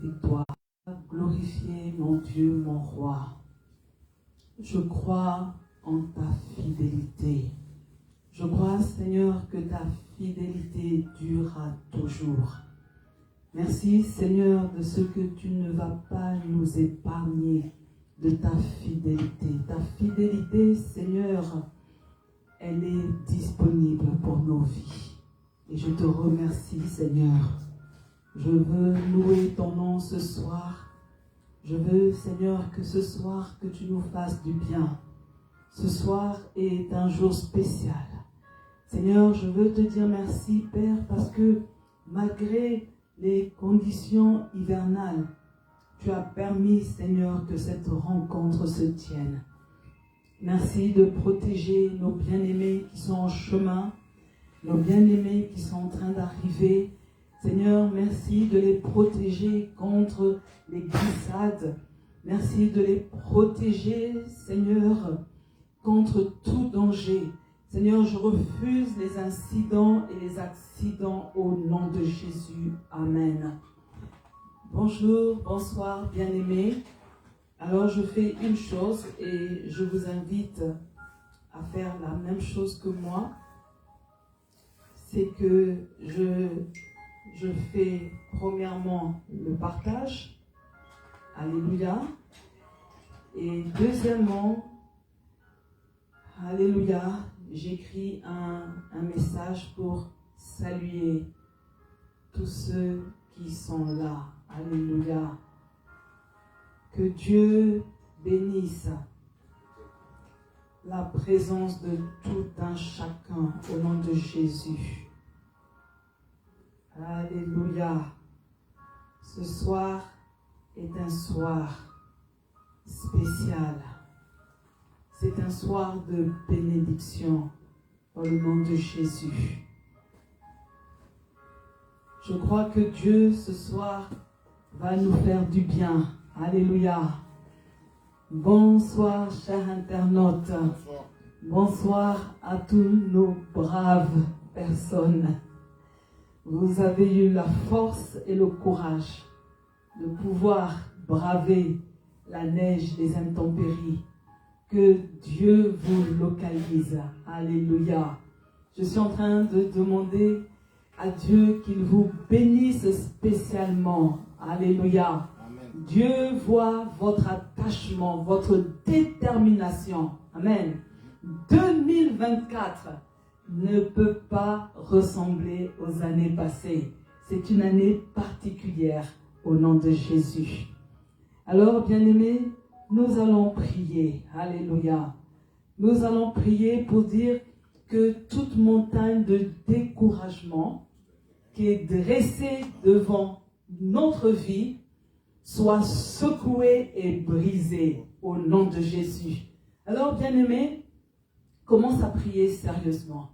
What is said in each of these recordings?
victoire. Glorifier mon Dieu, mon roi. Je crois en ta fidélité. Je crois, Seigneur, que ta fidélité durera toujours. Merci, Seigneur, de ce que tu ne vas pas nous épargner de ta fidélité. Ta fidélité, Seigneur, elle est disponible pour nos vies. Et je te remercie, Seigneur. Je veux louer ton nom ce soir. Je veux, Seigneur, que ce soir, que tu nous fasses du bien. Ce soir est un jour spécial. Seigneur, je veux te dire merci, Père, parce que malgré les conditions hivernales, tu as permis, Seigneur, que cette rencontre se tienne. Merci de protéger nos bien-aimés qui sont en chemin, nos bien-aimés qui sont en train d'arriver. Seigneur, merci de les protéger contre les glissades. Merci de les protéger, Seigneur, contre tout danger. Seigneur, je refuse les incidents et les accidents au nom de Jésus. Amen. Bonjour, bonsoir, bien-aimés. Alors, je fais une chose et je vous invite à faire la même chose que moi. C'est que je fais premièrement le partage. Alléluia. Et deuxièmement, alléluia, j'écris un message pour saluer tous ceux qui sont là. Alléluia. Que Dieu bénisse la présence de tout un chacun au nom de Jésus. Alléluia. Ce soir est un soir spécial. C'est un soir de bénédiction dans le nom de Jésus. Je crois que Dieu ce soir va nous faire du bien. Alléluia. Bonsoir, chers internautes. Bonsoir à tous nos braves personnes. Vous avez eu la force et le courage de pouvoir braver la neige, les intempéries. Que Dieu vous localise. Alléluia. Je suis en train de demander à Dieu qu'il vous bénisse spécialement. Alléluia. Amen. Dieu voit votre attachement, votre détermination. Amen. 2024 ne peut pas ressembler aux années passées. C'est une année particulière au nom de Jésus. Alors, bien-aimés, nous allons prier. Alléluia. Nous allons prier pour dire que toute montagne de découragement qui est dressée devant notre vie soit secouée et brisée au nom de Jésus. Alors, bien-aimés, commence à prier sérieusement.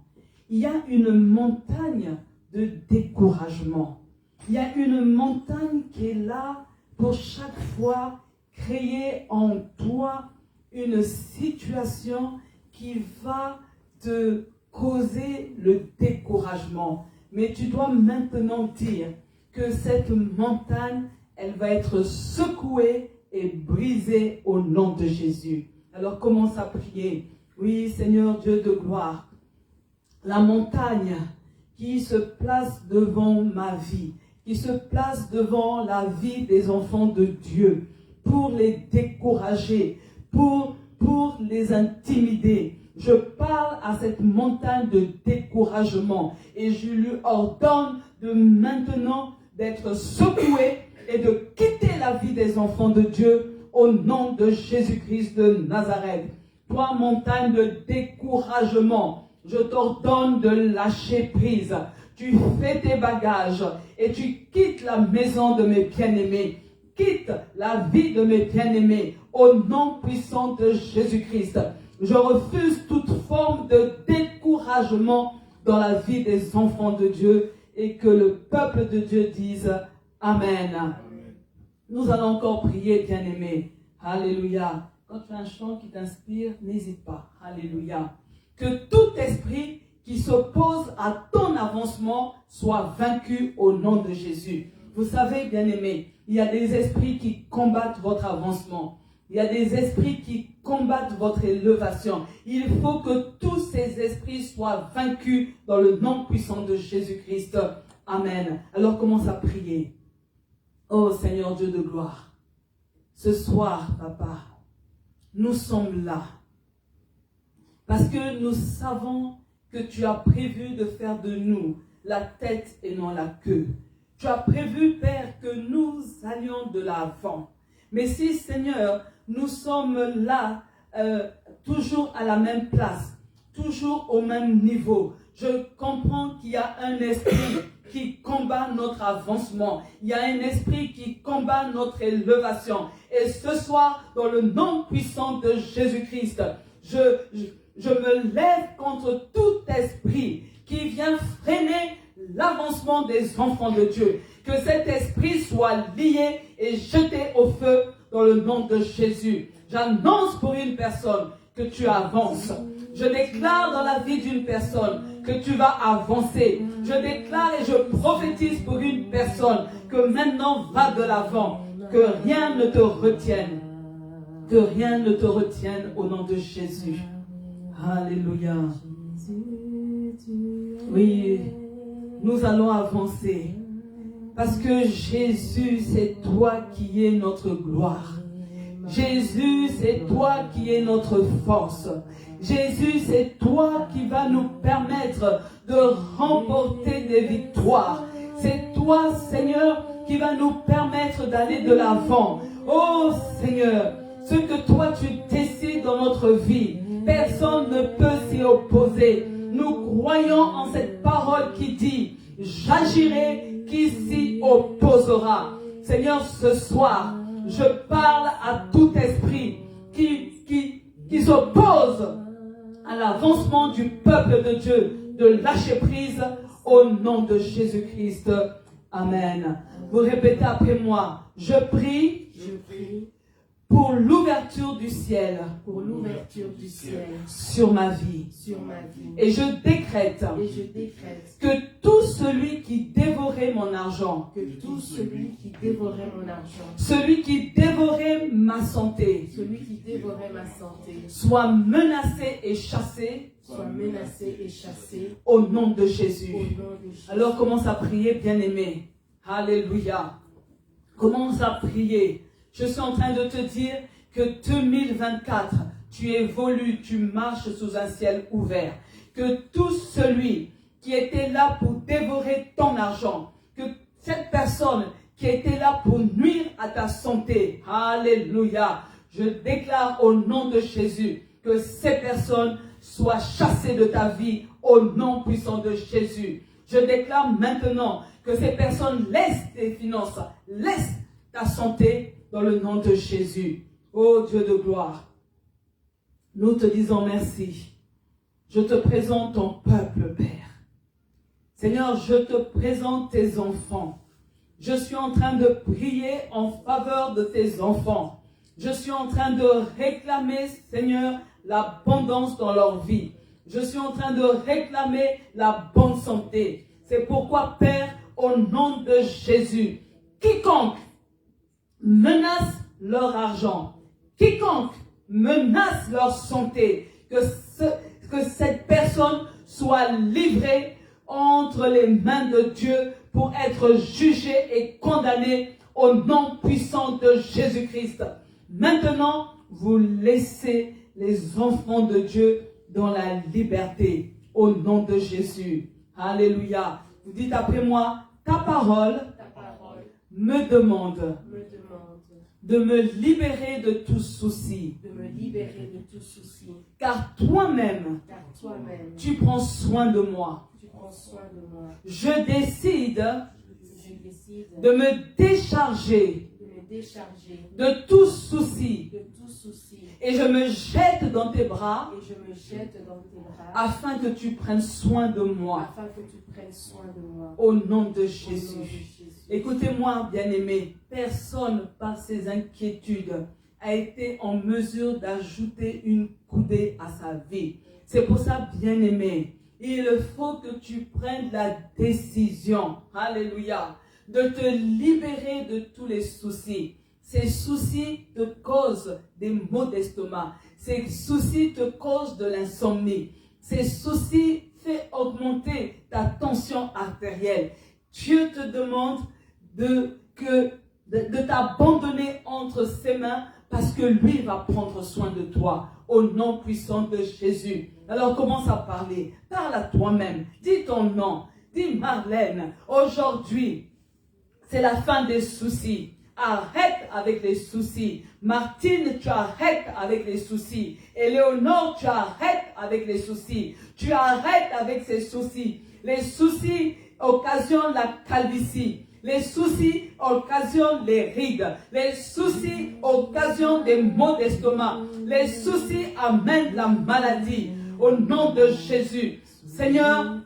Il y a une montagne de découragement. Il y a une montagne qui est là pour chaque fois créer en toi une situation qui va te causer le découragement. Mais tu dois maintenant dire que cette montagne, elle va être secouée et brisée au nom de Jésus. Alors commence à prier. Oui, Seigneur Dieu de gloire, la montagne qui se place devant ma vie, qui se place devant la vie des enfants de Dieu, pour les décourager, pour les intimider. Je parle à cette montagne de découragement et je lui ordonne de maintenant d'être secouée et de quitter la vie des enfants de Dieu au nom de Jésus-Christ de Nazareth. Toi, montagne de découragement, je t'ordonne de lâcher prise. Tu fais tes bagages et tu quittes la maison de mes bien-aimés. Quitte la vie de mes bien-aimés au nom puissant de Jésus-Christ. Je refuse toute forme de découragement dans la vie des enfants de Dieu et que le peuple de Dieu dise Amen. Amen. Nous allons encore prier, bien-aimés. Alléluia. Quand tu as un chant qui t'inspire, n'hésite pas. Alléluia. Que tout esprit qui s'oppose à ton avancement soit vaincu au nom de Jésus. Vous savez, bien-aimés, il y a des esprits qui combattent votre avancement. Il y a des esprits qui combattent votre élévation. Il faut que tous ces esprits soient vaincus dans le nom puissant de Jésus-Christ. Amen. Alors commence à prier. Oh Seigneur Dieu de gloire, ce soir, Papa, nous sommes là. Parce que nous savons que tu as prévu de faire de nous la tête et non la queue. Tu as prévu, Père, que nous allions de l'avant. Mais si, Seigneur, nous sommes là, toujours à la même place, toujours au même niveau, je comprends qu'il y a un esprit qui combat notre avancement. Il y a un esprit qui combat notre élévation. Et ce soir, dans le nom puissant de Jésus-Christ, je me lève contre tout esprit qui vient freiner l'avancement des enfants de Dieu. Que cet esprit soit lié et jeté au feu dans le nom de Jésus. J'annonce pour une personne que tu avances. Je déclare dans la vie d'une personne que tu vas avancer. Je déclare et je prophétise pour une personne que maintenant va de l'avant. Que rien ne te retienne. Que rien ne te retienne au nom de Jésus. Alléluia. Oui, nous allons avancer. Parce que Jésus, c'est toi qui es notre gloire. Jésus, c'est toi qui es notre force. Jésus, c'est toi qui va nous permettre de remporter des victoires. C'est toi, Seigneur, qui va nous permettre d'aller de l'avant. Oh Seigneur, ce que toi tu décides dans notre vie, personne ne peut s'y opposer. Nous croyons en cette parole qui dit, j'agirai, qui s'y opposera. Seigneur, ce soir, je parle à tout esprit qui s'oppose à l'avancement du peuple de Dieu, de lâcher prise au nom de Jésus-Christ. Amen. Vous répétez après moi, je prie pour l'ouverture du ciel, sur ma vie. Et je décrète, que tout celui qui dévorait mon argent, celui qui dévorait ma santé, soit menacé et chassé, au nom de Jésus. Alors commence à prier, bien-aimé. Alléluia. Commence à prier. Je suis en train de te dire que 2024, tu évolues, tu marches sous un ciel ouvert. Que tout celui qui était là pour dévorer ton argent, que cette personne qui était là pour nuire à ta santé, alléluia, je déclare au nom de Jésus que ces personnes soient chassées de ta vie au nom puissant de Jésus. Je déclare maintenant que ces personnes laissent tes finances, laissent ta santé, dans le nom de Jésus. Ô Dieu de gloire, nous te disons merci. Je te présente ton peuple, Père. Seigneur, je te présente tes enfants. Je suis en train de prier en faveur de tes enfants. Je suis en train de réclamer, Seigneur, l'abondance dans leur vie. Je suis en train de réclamer la bonne santé. C'est pourquoi, Père, au nom de Jésus, quiconque menace leur argent, quiconque menace leur santé, que cette personne soit livrée entre les mains de Dieu pour être jugée et condamnée au nom puissant de Jésus-Christ. Maintenant, vous laissez les enfants de Dieu dans la liberté au nom de Jésus. Alléluia. Vous dites après moi, ta parole me demande de me libérer de tout souci. Car toi-même, tu prends soin de moi. Je décide de me décharger de tout souci. Et je me jette dans tes bras afin que tu prennes soin de moi. Au nom de Jésus. Écoutez-moi, bien-aimés, personne par ses inquiétudes a été en mesure d'ajouter une coudée à sa vie. C'est pour ça, bien-aimé, il faut que tu prennes la décision, alléluia, de te libérer de tous les soucis. Ces soucis te causent des maux d'estomac. Ces soucis te causent de l'insomnie. Ces soucis font augmenter ta tension artérielle. Dieu te demande de t'abandonner entre ses mains parce que lui va prendre soin de toi au nom puissant de Jésus. Alors commence à parler. Parle à toi-même. Dis ton nom. Dis Marlène, aujourd'hui, c'est la fin des soucis. Arrête avec les soucis. Martine, tu arrêtes avec les soucis. Éléonore, tu arrêtes avec les soucis. Tu arrêtes avec ces soucis. Les soucis occasionnent la calvitie. Les soucis occasionnent les rides. Les soucis occasionnent des maux d'estomac. Les soucis amènent la maladie. Au nom de Jésus. Seigneur,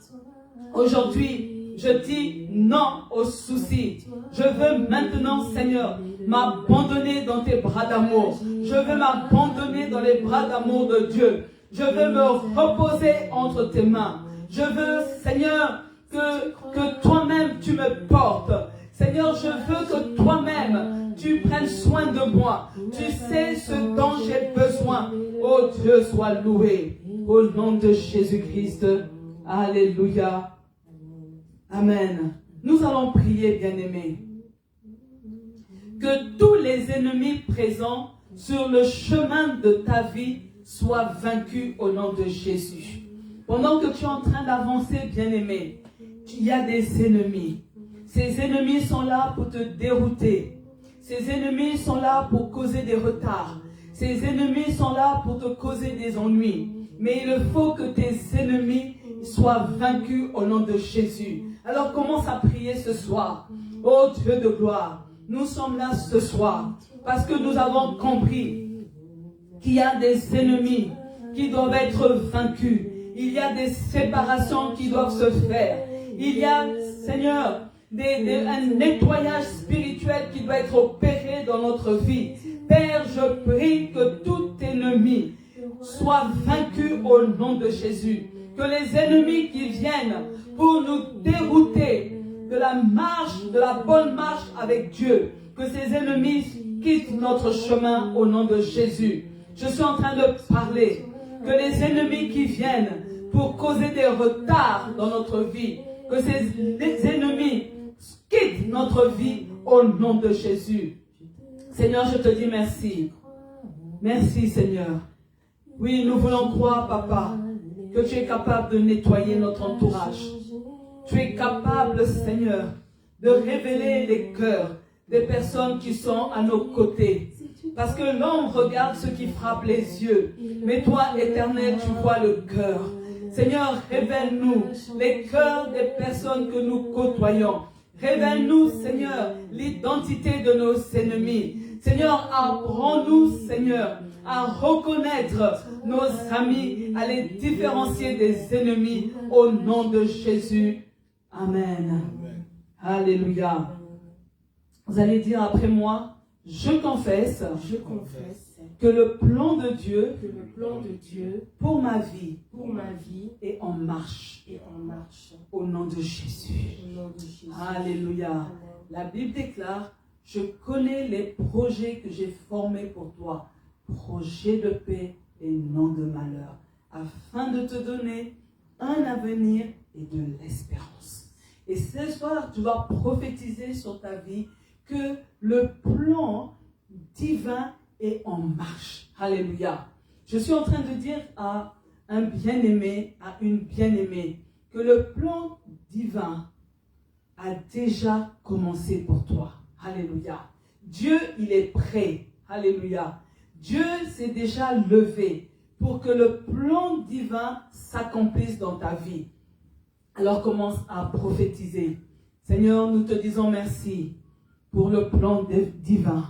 aujourd'hui, je dis non aux soucis. Je veux maintenant, Seigneur, m'abandonner dans tes bras d'amour. Je veux m'abandonner dans les bras d'amour de Dieu. Je veux me reposer entre tes mains. Je veux, Seigneur, que toi-même tu me portes. Seigneur, je veux que toi-même tu prennes soin de moi. Tu sais ce dont j'ai besoin. Oh Dieu, sois loué. Au nom de Jésus-Christ. Alléluia. Amen. Nous allons prier, bien-aimés. Que tous les ennemis présents sur le chemin de ta vie soient vaincus au nom de Jésus. Pendant que tu es en train d'avancer, bien-aimé, il y a des ennemis. Ces ennemis sont là pour te dérouter. Ces ennemis sont là pour causer des retards. Ces ennemis sont là pour te causer des ennuis. Mais il faut que tes ennemis soient vaincus au nom de Jésus. Alors commence à prier ce soir. Oh Dieu de gloire, nous sommes là ce soir parce que nous avons compris qu'il y a des ennemis qui doivent être vaincus. Il y a des séparations qui doivent se faire. Il y a, Seigneur, un nettoyage spirituel qui doit être opéré dans notre vie. Père, je prie que tout ennemi soit vaincu au nom de Jésus. Que les ennemis qui viennent pour nous dérouter de la marche, de la bonne marche avec Dieu, que ces ennemis quittent notre chemin au nom de Jésus. Je suis en train de parler. Que les ennemis qui viennent pour causer des retards dans notre vie, que ces ennemis quittent notre vie au nom de Jésus. Seigneur, je te dis merci. Merci, Seigneur. Oui, nous voulons croire, Papa, que tu es capable de nettoyer notre entourage. Tu es capable, Seigneur, de révéler les cœurs des personnes qui sont à nos côtés. Parce que l'homme regarde ce qui frappe les yeux. Mais toi, Éternel, tu vois le cœur. Seigneur, révèle-nous les cœurs des personnes que nous côtoyons. Révèle-nous, Seigneur, l'identité de nos ennemis. Seigneur, apprends-nous, Seigneur, à reconnaître nos amis, à les différencier des ennemis au nom de Jésus. Amen. Alléluia. Vous allez dire après moi, je confesse que le plan de Dieu, pour ma vie est en marche. Au nom de Jésus. Alléluia. Amen. La Bible déclare, je connais les projets que j'ai formés pour toi, projets de paix et non de malheur, afin de te donner un avenir et de l'espérance. Et ce soir, tu vas prophétiser sur ta vie que le plan divin est en marche. Alléluia. Je suis en train de dire à un bien-aimé, à une bien-aimée, que le plan divin a déjà commencé pour toi. Alléluia. Dieu, il est prêt. Alléluia. Dieu s'est déjà levé pour que le plan divin s'accomplisse dans ta vie. Alors commence à prophétiser. Seigneur, nous te disons merci pour le plan divin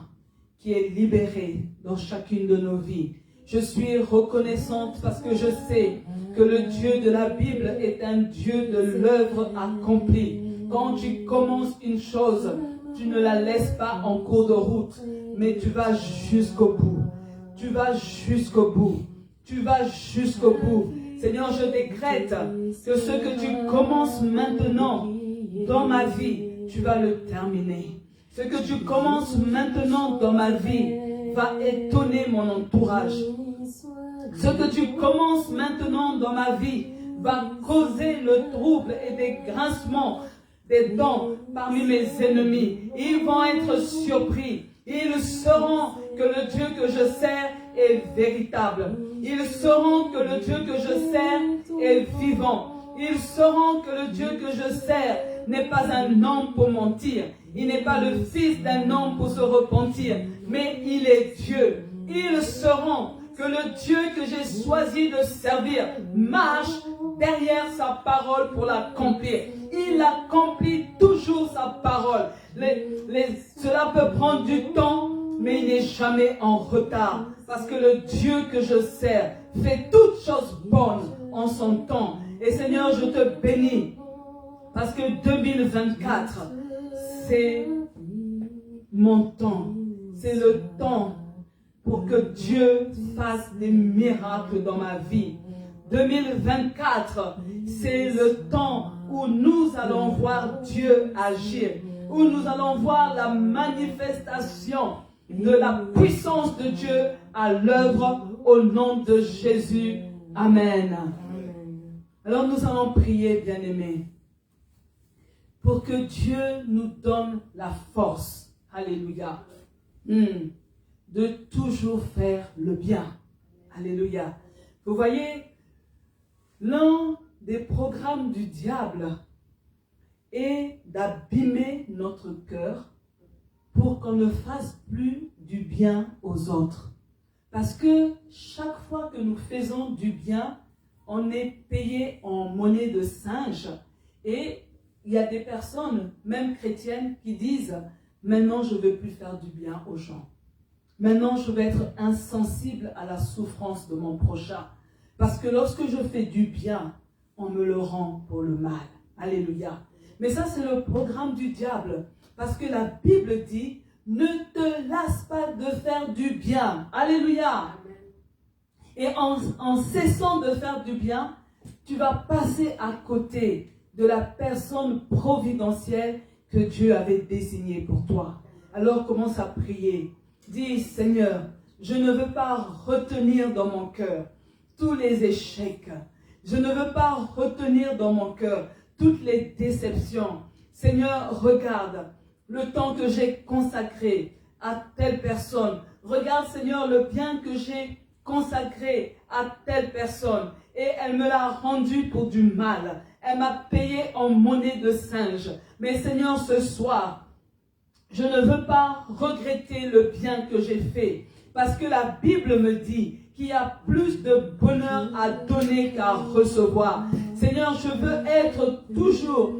qui est libéré dans chacune de nos vies. Je suis reconnaissante parce que je sais que le Dieu de la Bible est un Dieu de l'œuvre accomplie. Quand tu commences une chose, tu ne la laisses pas en cours de route, mais tu vas jusqu'au bout. Tu vas jusqu'au bout. Tu vas jusqu'au bout. Seigneur, je décrète que ce que tu commences maintenant dans ma vie, tu vas le terminer. Ce que tu commences maintenant dans ma vie va étonner mon entourage. Ce que tu commences maintenant dans ma vie va causer le trouble et des grincements des dents parmi mes ennemis. Ils vont être surpris. Ils sauront que le Dieu que je sers est véritable. Ils sauront que le Dieu que je sers est vivant. Ils sauront que le Dieu que je sers n'est pas un homme pour mentir. Il n'est pas le fils d'un homme pour se repentir, mais il est Dieu. Ils sauront que le Dieu que j'ai choisi de servir marche derrière sa parole pour l'accomplir. Il accomplit toujours sa parole. Cela peut prendre du temps, mais il n'est jamais en retard. Parce que le Dieu que je sers fait toutes choses bonnes en son temps. Et Seigneur, je te bénis. Parce que 2024, c'est mon temps. C'est le temps pour que Dieu fasse des miracles dans ma vie. 2024, c'est le temps où nous allons voir Dieu agir, où nous allons voir la manifestation de la puissance de Dieu à l'œuvre au nom de Jésus. Amen. Alors nous allons prier, bien-aimés, pour que Dieu nous donne la force, alléluia, de toujours faire le bien. Alléluia. Vous voyez, l'un des programmes du diable est d'abîmer notre cœur pour qu'on ne fasse plus du bien aux autres. Parce que chaque fois que nous faisons du bien, on est payé en monnaie de singe. Et il y a des personnes, même chrétiennes, qui disent « Maintenant, je ne veux plus faire du bien aux gens. Maintenant, je vais être insensible à la souffrance de mon prochain. Parce que lorsque je fais du bien, on me le rend pour le mal. » Alléluia. Mais ça, c'est le programme du diable. Parce que la Bible dit « Ne te lasse pas de faire du bien. » Alléluia. Et en cessant de faire du bien, tu vas passer à côté de la personne providentielle que Dieu avait désignée pour toi. Alors commence à prier. Dis, Seigneur, je ne veux pas retenir dans mon cœur tous les échecs. Je ne veux pas retenir dans mon cœur toutes les déceptions. Seigneur, regarde le temps que j'ai consacré à telle personne. Regarde, Seigneur, le bien que j'ai consacré à telle personne. Et elle me l'a rendu pour du mal. Elle m'a payé en monnaie de singe. Mais Seigneur, ce soir, je ne veux pas regretter le bien que j'ai fait. Parce que la Bible me dit qu'il y a plus de bonheur à donner qu'à recevoir. Seigneur, je veux être toujours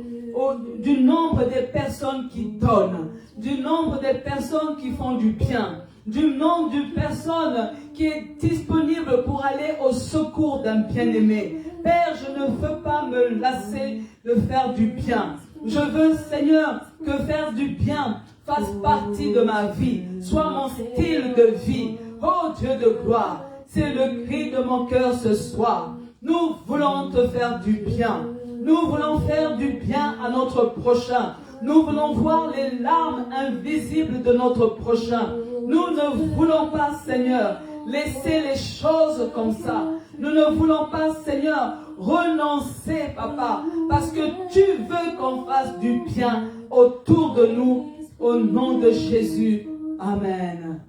du nombre des personnes qui donnent, du nombre des personnes qui font du bien, du nombre de personnes qui est disponible pour aller au secours d'un bien-aimé. Père, je ne veux pas me lasser de faire du bien. Je veux, Seigneur, que faire du bien fasse partie de ma vie, soit mon style de vie. Oh Dieu de gloire, c'est le cri de mon cœur ce soir. Nous voulons te faire du bien. Nous voulons faire du bien à notre prochain. Nous voulons voir les larmes invisibles de notre prochain. Nous ne voulons pas, Seigneur, laisser les choses comme ça. Nous ne voulons pas, Seigneur, renoncer, Papa, parce que tu veux qu'on fasse du bien autour de nous, au nom de Jésus. Amen.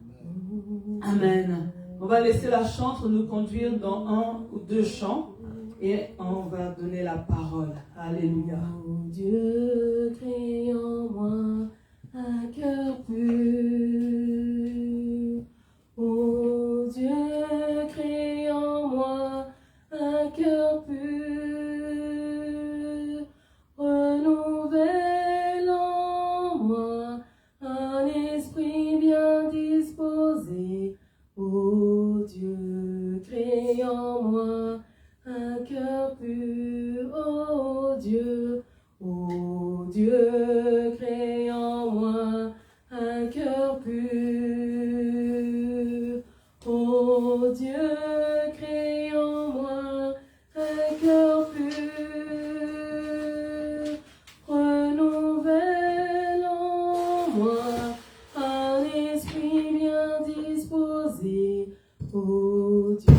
Amen. On va laisser la chante nous conduire dans un ou deux chants et on va donner la parole. Alléluia. Oh Dieu, crée en moi un cœur pur. Oh Dieu, crée en moi un cœur pur. Renouvelle en moi un esprit bien disposé. Oh Dieu, crée en moi un cœur pur. Oh Dieu, crée en moi un cœur pur. Oh Dieu, crée en moi un cœur pur. Renouvelle Ô Dieu,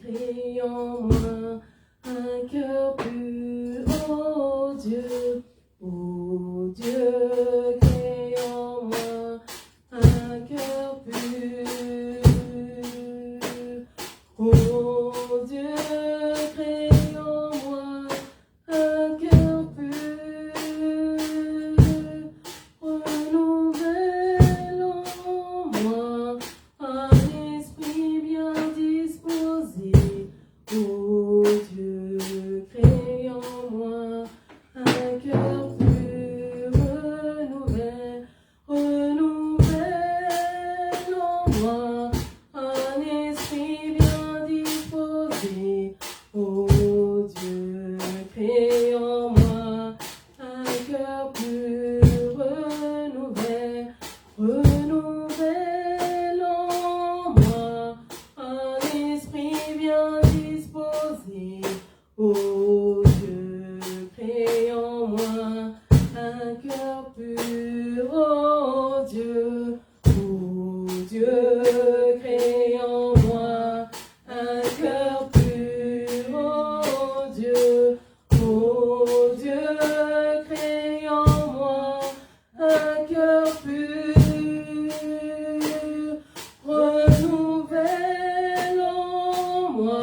crée en moi un cœur pur. Ô Dieu, crée en moi un cœur pur. Ô Dieu, crée en moi un cœur pur. Renouvelle en moi un esprit bien disposé. Ô Dieu, crée en moi un cœur pur. Renouvelle en moi un esprit bien disposé. Ô Dieu, crée en moi un cœur pur. Renouvelle en moi un esprit bien disposé. Ô Dieu, crée en moi un cœur pur. Ô Dieu, crée en moi un cœur pur. Ô Dieu, crée en moi un cœur pur. Renouvelle en moi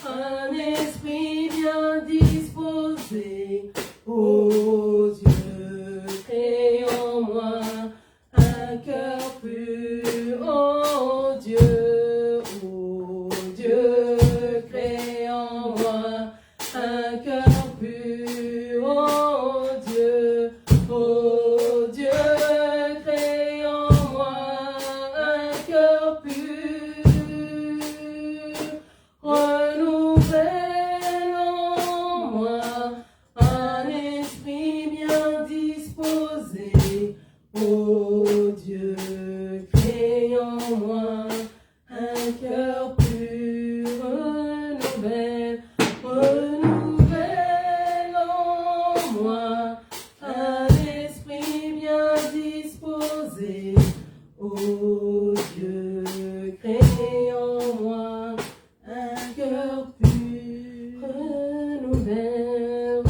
un esprit bien disposé. Ô Dieu, crée en moi un cœur pur. Ô Dieu, crée en moi un cœur pur. Ô Dieu, crée en moi un cœur pur. Renouvelle en moi un esprit bien disposé. Ô Dieu, crée en moi un cœur pur. Renouvelle en moi un esprit bien disposé. Ô Dieu, crée en moi un cœur pur. Renouvelle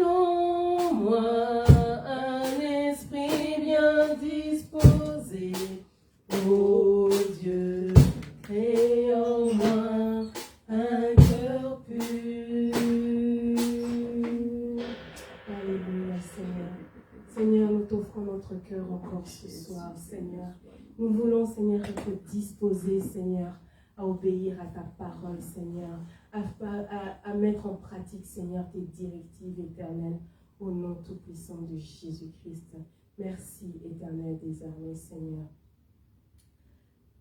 en moi un esprit bien disposé. Ô Dieu, crée en moi un cœur pur. Alléluia, Seigneur. Seigneur, nous t'offrons notre cœur encore ce soir, Seigneur. Nous voulons, Seigneur, être disposés, Seigneur, à obéir à ta parole, Seigneur, à mettre en pratique, Seigneur, tes directives éternelles, au nom tout-puissant de Jésus-Christ. Merci, éternel des armées, Seigneur.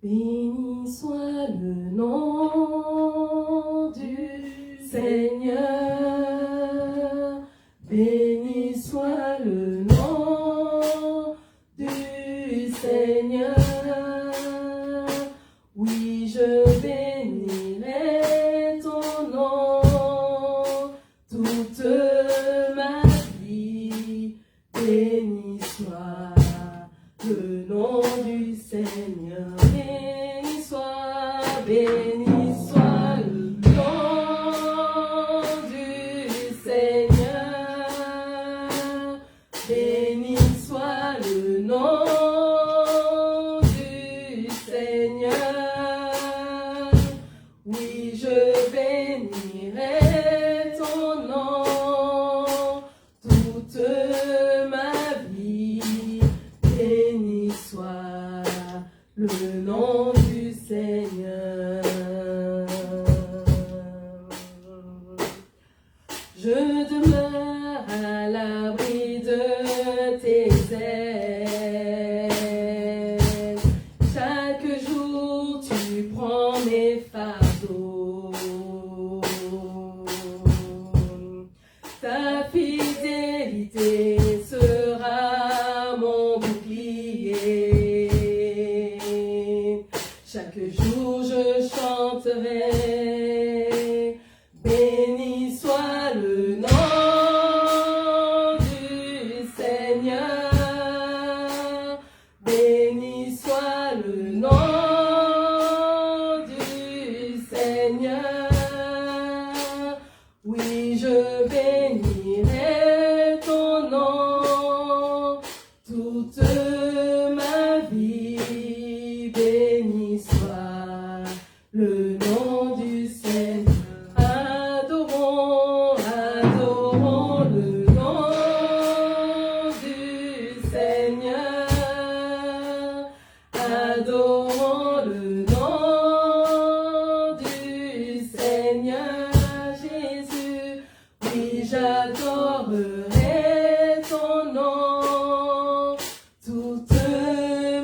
Béni soit le nom du Seigneur. Béni soit le nom du Seigneur. Oui, je bénirai ton nom toute ma vie. Béni soit le nom du Seigneur. Béni soit le nom du Seigneur. Béni soit le nom du Seigneur. Oui, je bénirai ton nom toute ma vie. Béni soit le nom du Seigneur. Je demeure à l'abri de tes ailes. Chaque jour tu prends mes fardeaux. Ta fidélité sera mon bouclier. Chaque jour je chanterai. Béni soit le nom du Seigneur. Béni soit le nom toute ma vie, béni soit le nom du Seigneur. Adorons, adorons le nom du Seigneur. Adorons le nom du Seigneur Jésus. Oui, j'adorerai ton nom toute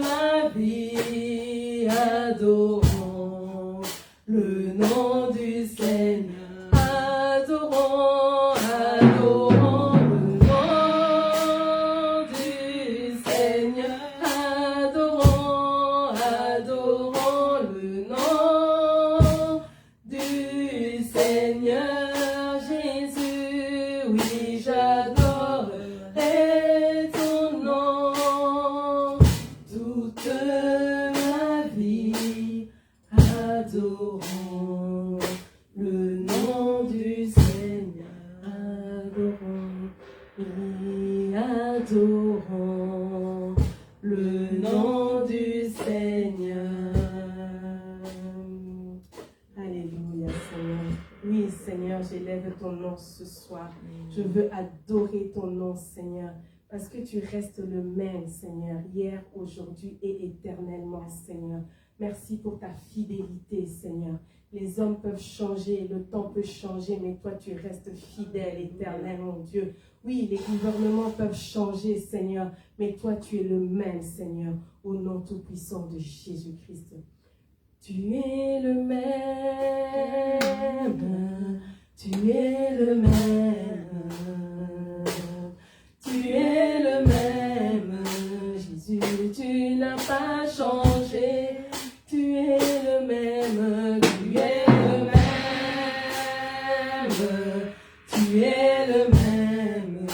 ma vie. Adorons le nom du Seigneur. Adorons, adorons le nom du Seigneur. Adorons, adorons le nom du Seigneur Jésus. Oui, j'adorerai ton nom toute ma vie. Adorons le nom du Seigneur. Adorons, oui, adorons le nom du Seigneur. Alléluia, Seigneur. Oui, Seigneur, j'élève ton nom ce soir. Je veux adorer ton nom, Seigneur, parce que tu restes le même, Seigneur, hier, aujourd'hui et éternellement, Seigneur. Merci pour ta fidélité, Seigneur. Les hommes peuvent changer, le temps peut changer, mais toi, tu restes fidèle, éternel, mon Dieu. Oui, les gouvernements peuvent changer, Seigneur, mais toi, tu es le même, Seigneur, au nom tout-puissant de Jésus-Christ. Tu es le même, tu es le même, tu es le même, Jésus, tu n'as pas changé, tu es le même, tu es le même, tu es le même,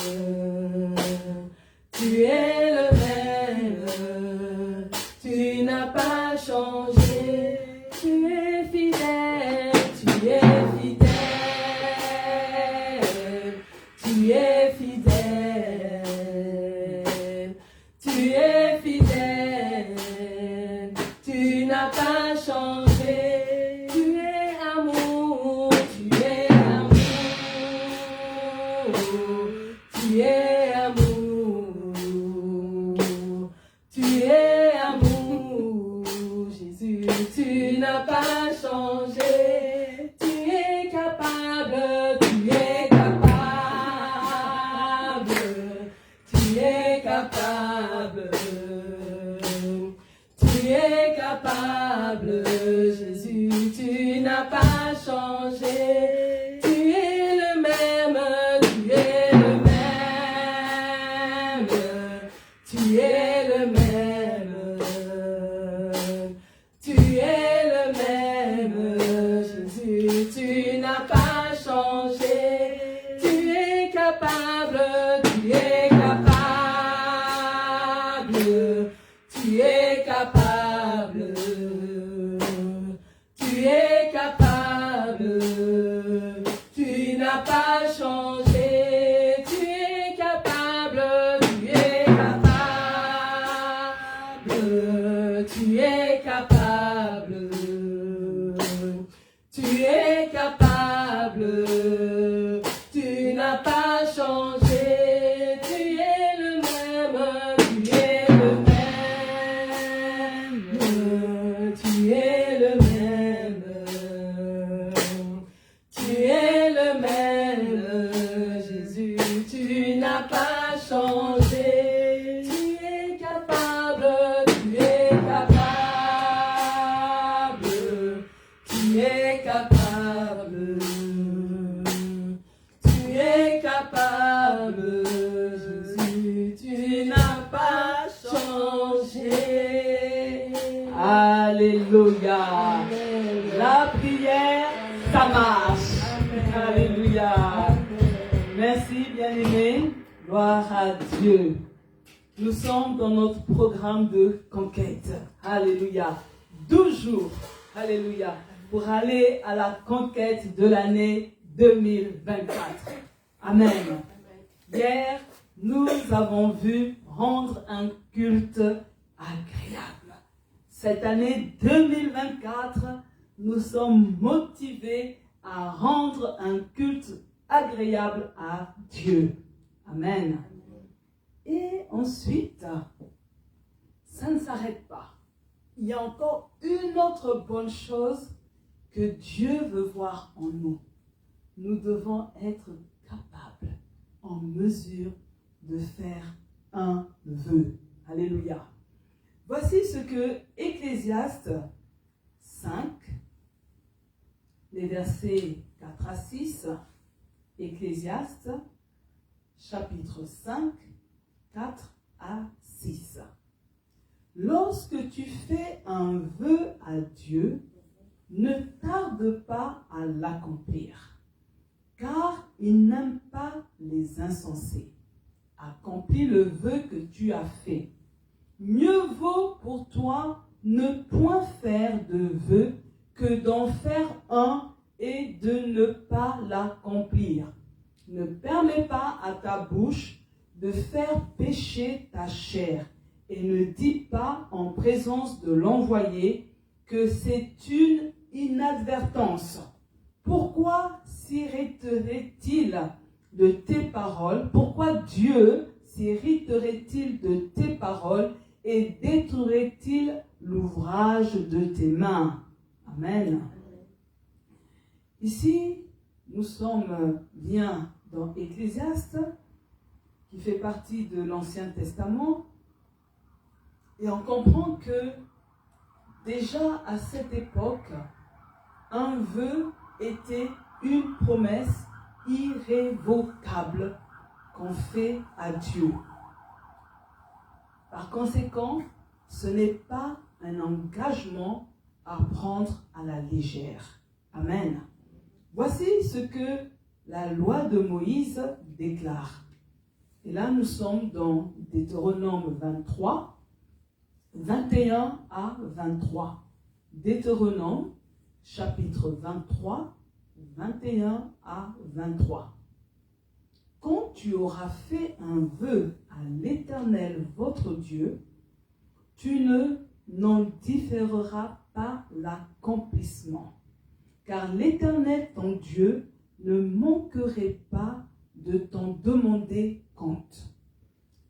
tu es le même, tu n'as pas changé. Tu es fidèle, tu es fidèle, tu es fidèle, tu es fidèle, tu n'as pas changé, tu es amour, tu es amour, tu es amour, tu es amour, Jésus, tu n'as pas changé, tu es capable, tu es capable, tu es capable, tu es capable, Jésus, tu n'as pas changé, tu es le même, tu es le même, tu es le même, tu es le même, Jésus, tu n'as pas changé, tu es capable, tu es capable, tu es capable, tu es capable, tu n'as pas changé, tu es capable, tu es capable, tu es capable, tu es capable, tu n'as pas changé, tu es le même, tu es le même, tu es le même, tu es le même, Jésus, tu n'as pas changé, tu es capable, tu es capable, tu es capable, tu es capable, Jésus, tu n'as pas changé. Alléluia. Amen. La prière, ça marche. Alléluia. Merci, bien-aimés. Gloire à Dieu. Nous sommes dans notre programme de conquête. Alléluia. 12 jours. Alléluia. Pour aller à la conquête de l'année 2024. Amen. Hier, nous avons vu rendre un culte agréable. Cette année 2024, nous sommes motivés à rendre un culte agréable à Dieu. Amen. Et ensuite, ça ne s'arrête pas. Il y a encore une autre bonne chose que Dieu veut voir en nous. Nous devons être capables, en mesure de faire un vœu. Alléluia. Voici ce que Ecclésiaste 5, les versets 4 à 6, Ecclésiaste, chapitre 5, 4 à 6. Lorsque tu fais un vœu à Dieu, ne tarde pas à l'accomplir, car il n'aime pas les insensés. Accomplis le vœu que tu as fait. Mieux vaut pour toi ne point faire de vœu que d'en faire un et de ne pas l'accomplir. Ne permets pas à ta bouche de faire pécher ta chair et ne dis pas en présence de l'envoyé que c'est une inadvertance. Pourquoi s'irriterait-il de tes paroles? Pourquoi Dieu s'irriterait-il de tes paroles et détruirait-il l'ouvrage de tes mains? Amen. Ici, nous sommes bien dans Ecclésiaste, qui fait partie de l'Ancien Testament, et on comprend que déjà à cette époque, un vœu était une promesse irrévocable qu'on fait à Dieu. Par conséquent, ce n'est pas un engagement à prendre à la légère. Amen. Voici ce que la loi de Moïse déclare. Et là, nous sommes dans Deutéronome 23, 21 à 23. Deutéronome, chapitre 23, 21 à 23. Quand tu auras fait un vœu à l'Éternel votre Dieu, tu n'en différeras pas l'accomplissement. Car l'Éternel ton Dieu ne manquerait pas de t'en demander compte.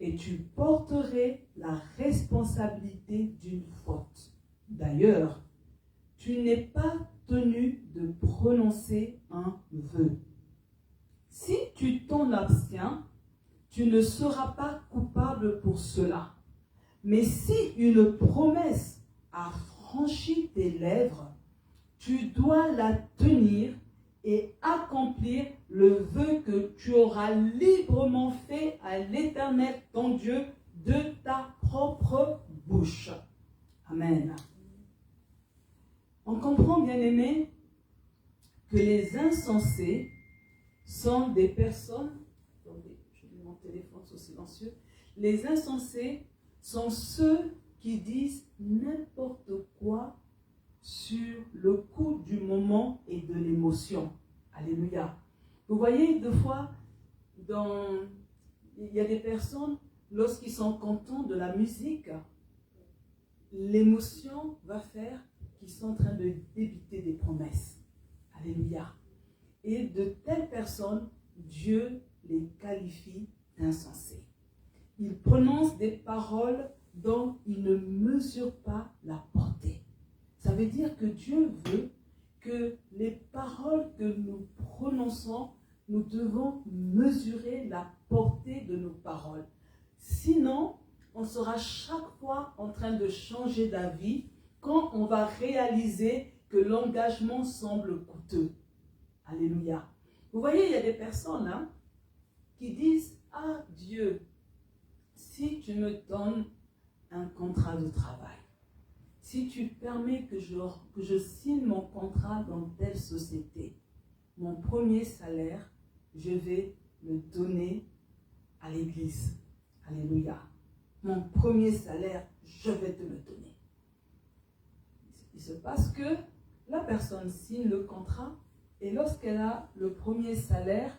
Et tu porterais la responsabilité d'une faute. D'ailleurs, tu n'es pas tenu de prononcer un vœu. Si tu t'en abstiens, tu ne seras pas coupable pour cela. Mais si une promesse a franchi tes lèvres, tu dois la tenir et accomplir le vœu que tu auras librement fait à l'Éternel ton Dieu de ta propre bouche. Amen. On comprend, bien aimé, que les insensés sont des personnes, attendez, je mets mon téléphone sur silencieux, les insensés sont ceux qui disent n'importe quoi sur le coup du moment et de l'émotion. Alléluia. Vous voyez, deux fois, il y a des personnes, lorsqu'ils sont contents de la musique, l'émotion va faire qu'ils sont en train de débiter des promesses. Alléluia. Et de telles personnes, Dieu les qualifie d'insensés. Ils prononcent des paroles dont ils ne mesurent pas la portée. Ça veut dire que Dieu veut que les paroles que nous prononçons, nous devons mesurer la portée de nos paroles. Sinon, on sera chaque fois en train de changer d'avis quand on va réaliser que l'engagement semble coûteux. Alléluia. Vous voyez, il y a des personnes qui disent « Ah Dieu, si tu me donnes un contrat de travail, si tu permets que je signe mon contrat dans telle société, mon premier salaire, je vais le donner à l'église. Alléluia. Mon premier salaire, je vais te le donner. » Il se passe que la personne signe le contrat et lorsqu'elle a le premier salaire,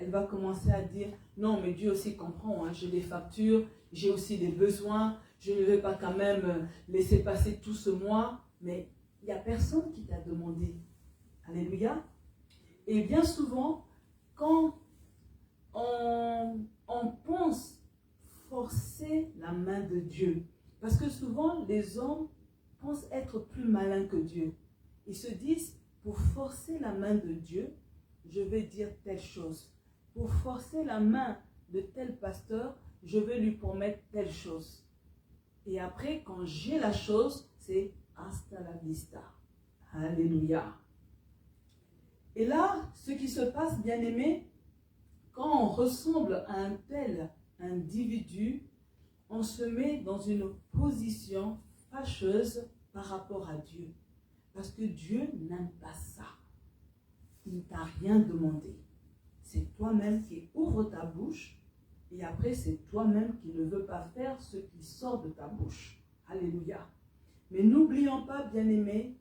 elle va commencer à dire, non, mais Dieu aussi comprend, hein, j'ai des factures, j'ai aussi des besoins, je ne vais pas quand même laisser passer tout ce mois, mais il n'y a personne qui t'a demandé. Alléluia. Et bien souvent, quand on pense forcer la main de Dieu, parce que souvent les hommes pensent être plus malins que Dieu. Ils se disent, pour forcer la main de Dieu, je vais dire telle chose. Pour forcer la main de tel pasteur, je vais lui promettre telle chose. Et après, quand j'ai la chose, c'est hasta la vista. Alléluia. Et là, ce qui se passe, bien aimé, quand on ressemble à un tel individu, on se met dans une position fâcheuse par rapport à Dieu. Parce que Dieu n'aime pas ça. Il ne t'a rien demandé. C'est toi-même qui ouvre ta bouche et après c'est toi-même qui ne veux pas faire ce qui sort de ta bouche. Alléluia. Mais n'oublions pas, bien-aimés,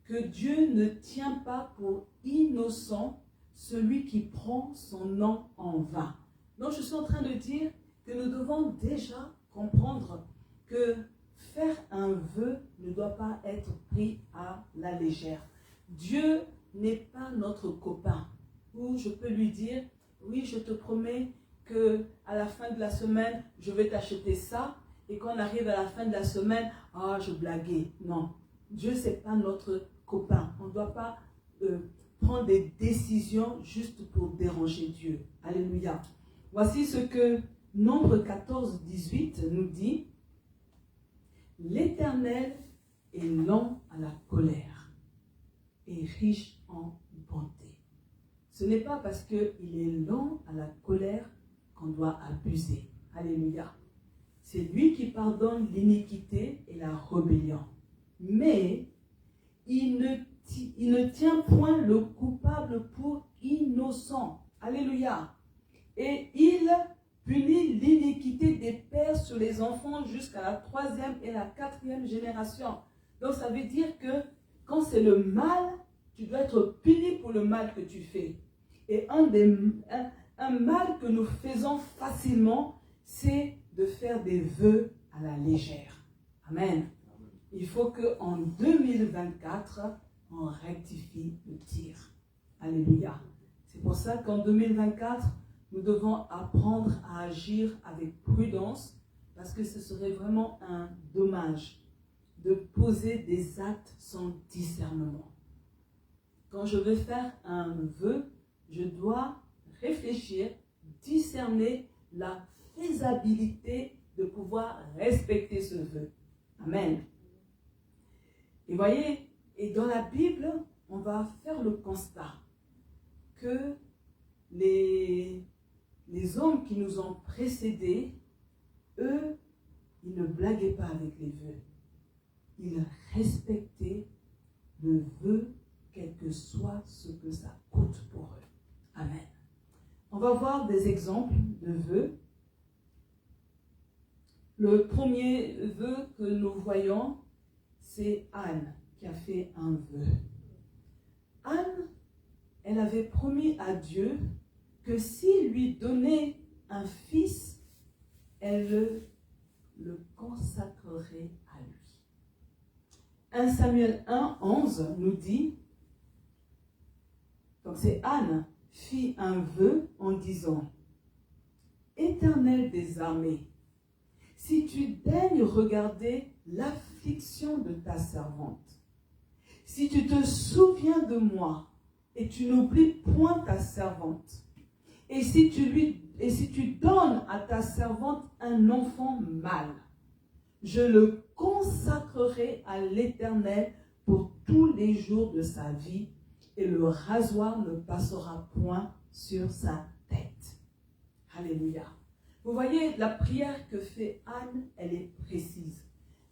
que Dieu ne tient pas pour innocent celui qui prend son nom en vain. Donc je suis en train de dire que nous devons déjà comprendre que faire un vœu ne doit pas être pris à la légère. Dieu n'est pas notre copain où je peux lui dire, oui, je te promets que à la fin de la semaine, je vais t'acheter ça. Et quand on arrive à la fin de la semaine, ah, je blaguais. Non, Dieu, ce n'est pas notre copain. On ne doit pas prendre des décisions juste pour déranger Dieu. Alléluia. Voici ce que Nombre 14, 18 nous dit. L'Éternel est lent à la colère et riche en bonté. Ce n'est pas parce qu'il est lent à la colère qu'on doit abuser. Alléluia. C'est lui qui pardonne l'iniquité et la rébellion. Mais il ne tient point le coupable pour innocent. Alléluia. Et il punit l'iniquité des pères sur les enfants jusqu'à la 3e et la 4e génération. Donc ça veut dire que quand c'est le mal, tu dois être puni pour le mal que tu fais. Et un mal que nous faisons facilement, c'est de faire des vœux à la légère. Amen. Il faut qu'en 2024, on rectifie le tir. Alléluia. C'est pour ça qu'en 2024, nous devons apprendre à agir avec prudence parce que ce serait vraiment un dommage de poser des actes sans discernement. Quand je vais faire un vœu, je dois réfléchir, discerner la faisabilité de pouvoir respecter ce vœu. Amen. Et voyez, et dans la Bible, on va faire le constat que les hommes qui nous ont précédés, eux, ils ne blaguaient pas avec les vœux. Ils respectaient le vœu, quel que soit ce que ça coûte pour eux. Amen. On va voir des exemples de vœux. Le premier vœu que nous voyons, c'est Anne qui a fait un vœu. Anne, elle avait promis à Dieu que s'il lui donnait un fils, elle le consacrerait à lui. 1 Samuel 1, 11 nous dit, donc c'est Anne fit un vœu en disant, Éternel des armées, si tu daignes regarder l'affliction de ta servante, si tu te souviens de moi et tu n'oublies point ta servante, et si tu donnes à ta servante un enfant mâle, je le consacrerai à l'Éternel pour tous les jours de sa vie, et le rasoir ne passera point sur sa tête. Alléluia. Vous voyez, la prière que fait Anne, elle est précise.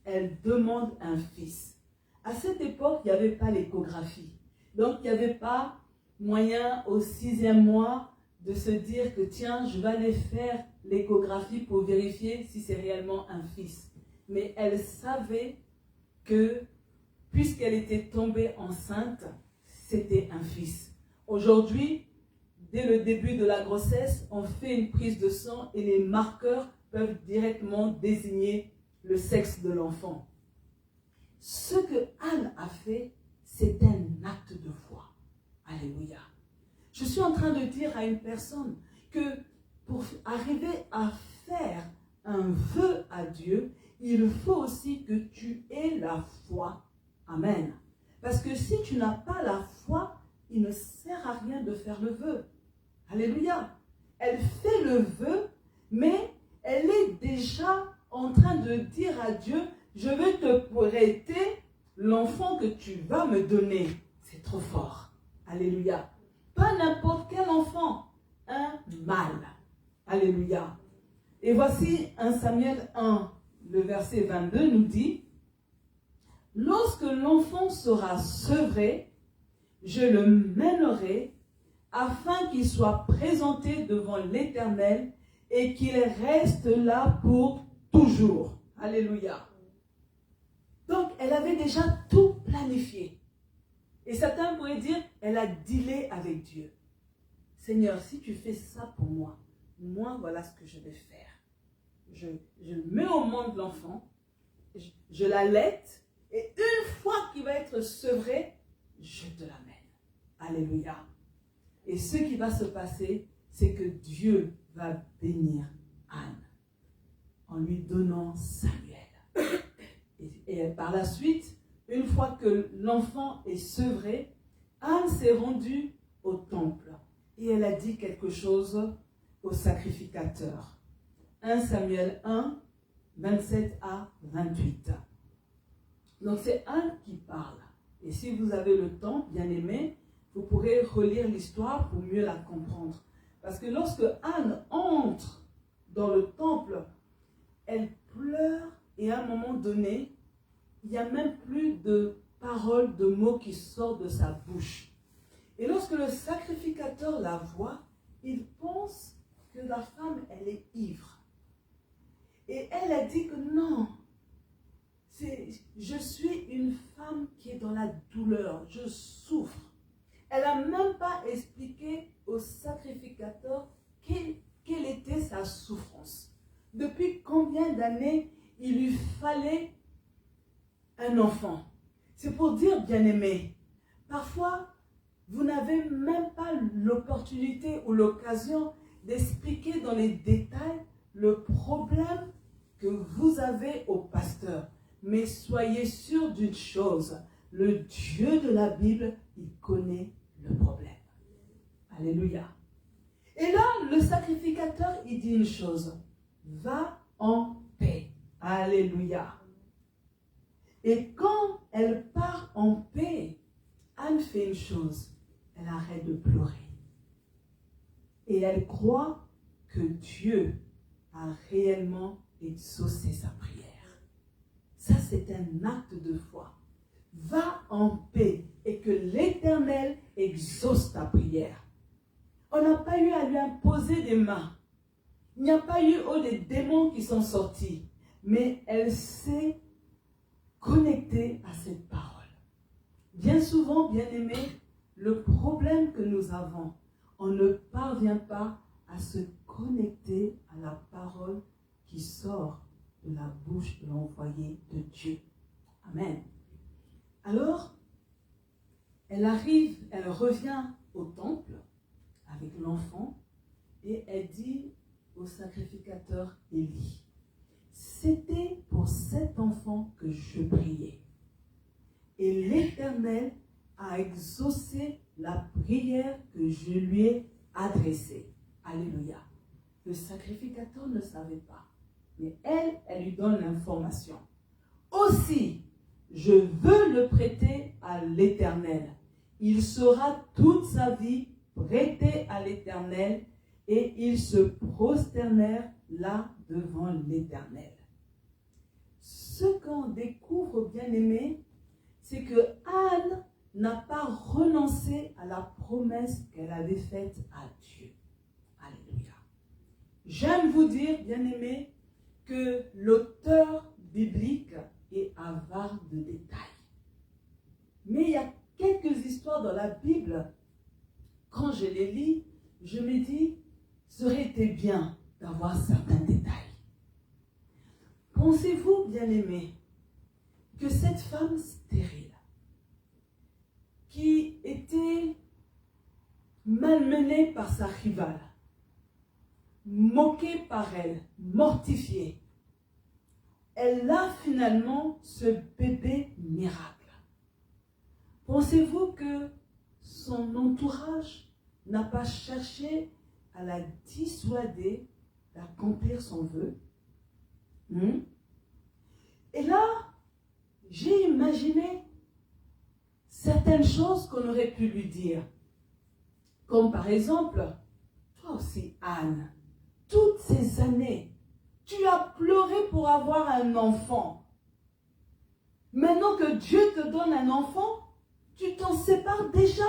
Elle demande un fils. À cette époque, il n'y avait pas l'échographie. Donc, il n'y avait pas moyen au 6e mois de se dire que tiens, je vais aller faire l'échographie pour vérifier si c'est réellement un fils. Mais elle savait que, puisqu'elle était tombée enceinte, c'était un fils. Aujourd'hui, dès le début de la grossesse, on fait une prise de sang et les marqueurs peuvent directement désigner le sexe de l'enfant. Ce que Anne a fait, c'est un acte de foi. Alléluia. Je suis en train de dire à une personne que pour arriver à faire un vœu à Dieu, il faut aussi que tu aies la foi. Amen. Parce que si tu n'as pas la foi, il ne sert à rien de faire le vœu. Alléluia. Elle fait le vœu, mais elle est déjà en train de dire à Dieu, je vais te prêter l'enfant que tu vas me donner. C'est trop fort. Alléluia. Pas n'importe quel enfant, un mâle. Alléluia. Et voici 1 Samuel 1, le verset 22 nous dit, « Lorsque l'enfant sera sevré, je le mènerai afin qu'il soit présenté devant l'Éternel et qu'il reste là pour toujours. » Alléluia. Donc, elle avait déjà tout planifié. Et certains pourraient dire, elle a dealé avec Dieu. Seigneur, si tu fais ça pour moi, voilà ce que je vais faire. Je mets au monde l'enfant, je l'allaite, et une fois qu'il va être sevré, je te l'amène. Alléluia. Et ce qui va se passer, c'est que Dieu va bénir Anne en lui donnant Samuel. Et par la suite, une fois que l'enfant est sevré, Anne s'est rendue au temple et elle a dit quelque chose au sacrificateur. 1 Samuel 1, 27 à 28. Donc c'est Anne qui parle. Et si vous avez le temps, bien aimé, vous pourrez relire l'histoire pour mieux la comprendre. Parce que lorsque Anne entre dans le temple, elle pleure et à un moment donné, il n'y a même plus de paroles, de mots qui sortent de sa bouche. Et lorsque le sacrificateur la voit, il pense que la femme, elle est ivre. Et elle a dit que non, je suis une femme qui est dans la douleur, je souffre. Elle n'a même pas expliqué au sacrificateur quelle était sa souffrance. Depuis combien d'années il lui fallait un enfant. C'est pour dire, bien-aimé, parfois, vous n'avez même pas l'opportunité ou l'occasion d'expliquer dans les détails le problème que vous avez au pasteur. Mais soyez sûr d'une chose, le Dieu de la Bible, il connaît le problème. Alléluia. Et là, le sacrificateur, il dit une chose, va en paix. Alléluia. Et quand elle part en paix, Anne fait une chose, elle arrête de pleurer. Et elle croit que Dieu a réellement exaucé sa prière. Ça, c'est un acte de foi. Va en paix et que l'Éternel exauce ta prière. On n'a pas eu à lui imposer des mains. Il n'y a pas eu des démons qui sont sortis. Mais elle s'est connectée à cette parole. Bien souvent, bien aimé, le problème que nous avons, on ne parvient pas à se connecter à la parole qui sort de la bouche de l'envoyé de Dieu. Amen. Alors, elle revient au temple avec l'enfant et elle dit au sacrificateur Élie, c'était pour cet enfant que je priais. Et l'Éternel a exaucé la prière que je lui ai adressée. Alléluia. Le sacrificateur ne savait pas. Mais elle lui donne l'information. Aussi, je veux le prêter à l'Éternel. Il sera toute sa vie prêté à l'Éternel et ils se prosternèrent là devant l'Éternel. Ce qu'on découvre, bien aimé, c'est que Anne n'a pas renoncé à la promesse qu'elle avait faite à Dieu. Alléluia. J'aime vous dire, bien aimé, que l'auteur biblique est avare de détails. Mais il y a quelques histoires dans la Bible, quand je les lis, je me dis, ça aurait été bien d'avoir certains détails. Pensez-vous, bien-aimés, que cette femme stérile, qui était malmenée par sa rivale, moquée par elle, mortifiée, elle a finalement ce bébé miracle. Pensez-vous que son entourage n'a pas cherché à la dissuader d'accomplir son vœu? Et là, j'ai imaginé certaines choses qu'on aurait pu lui dire. Comme par exemple, toi aussi, Anne, toutes ces années, tu as pleuré pour avoir un enfant. Maintenant que Dieu te donne un enfant, tu t'en sépares déjà.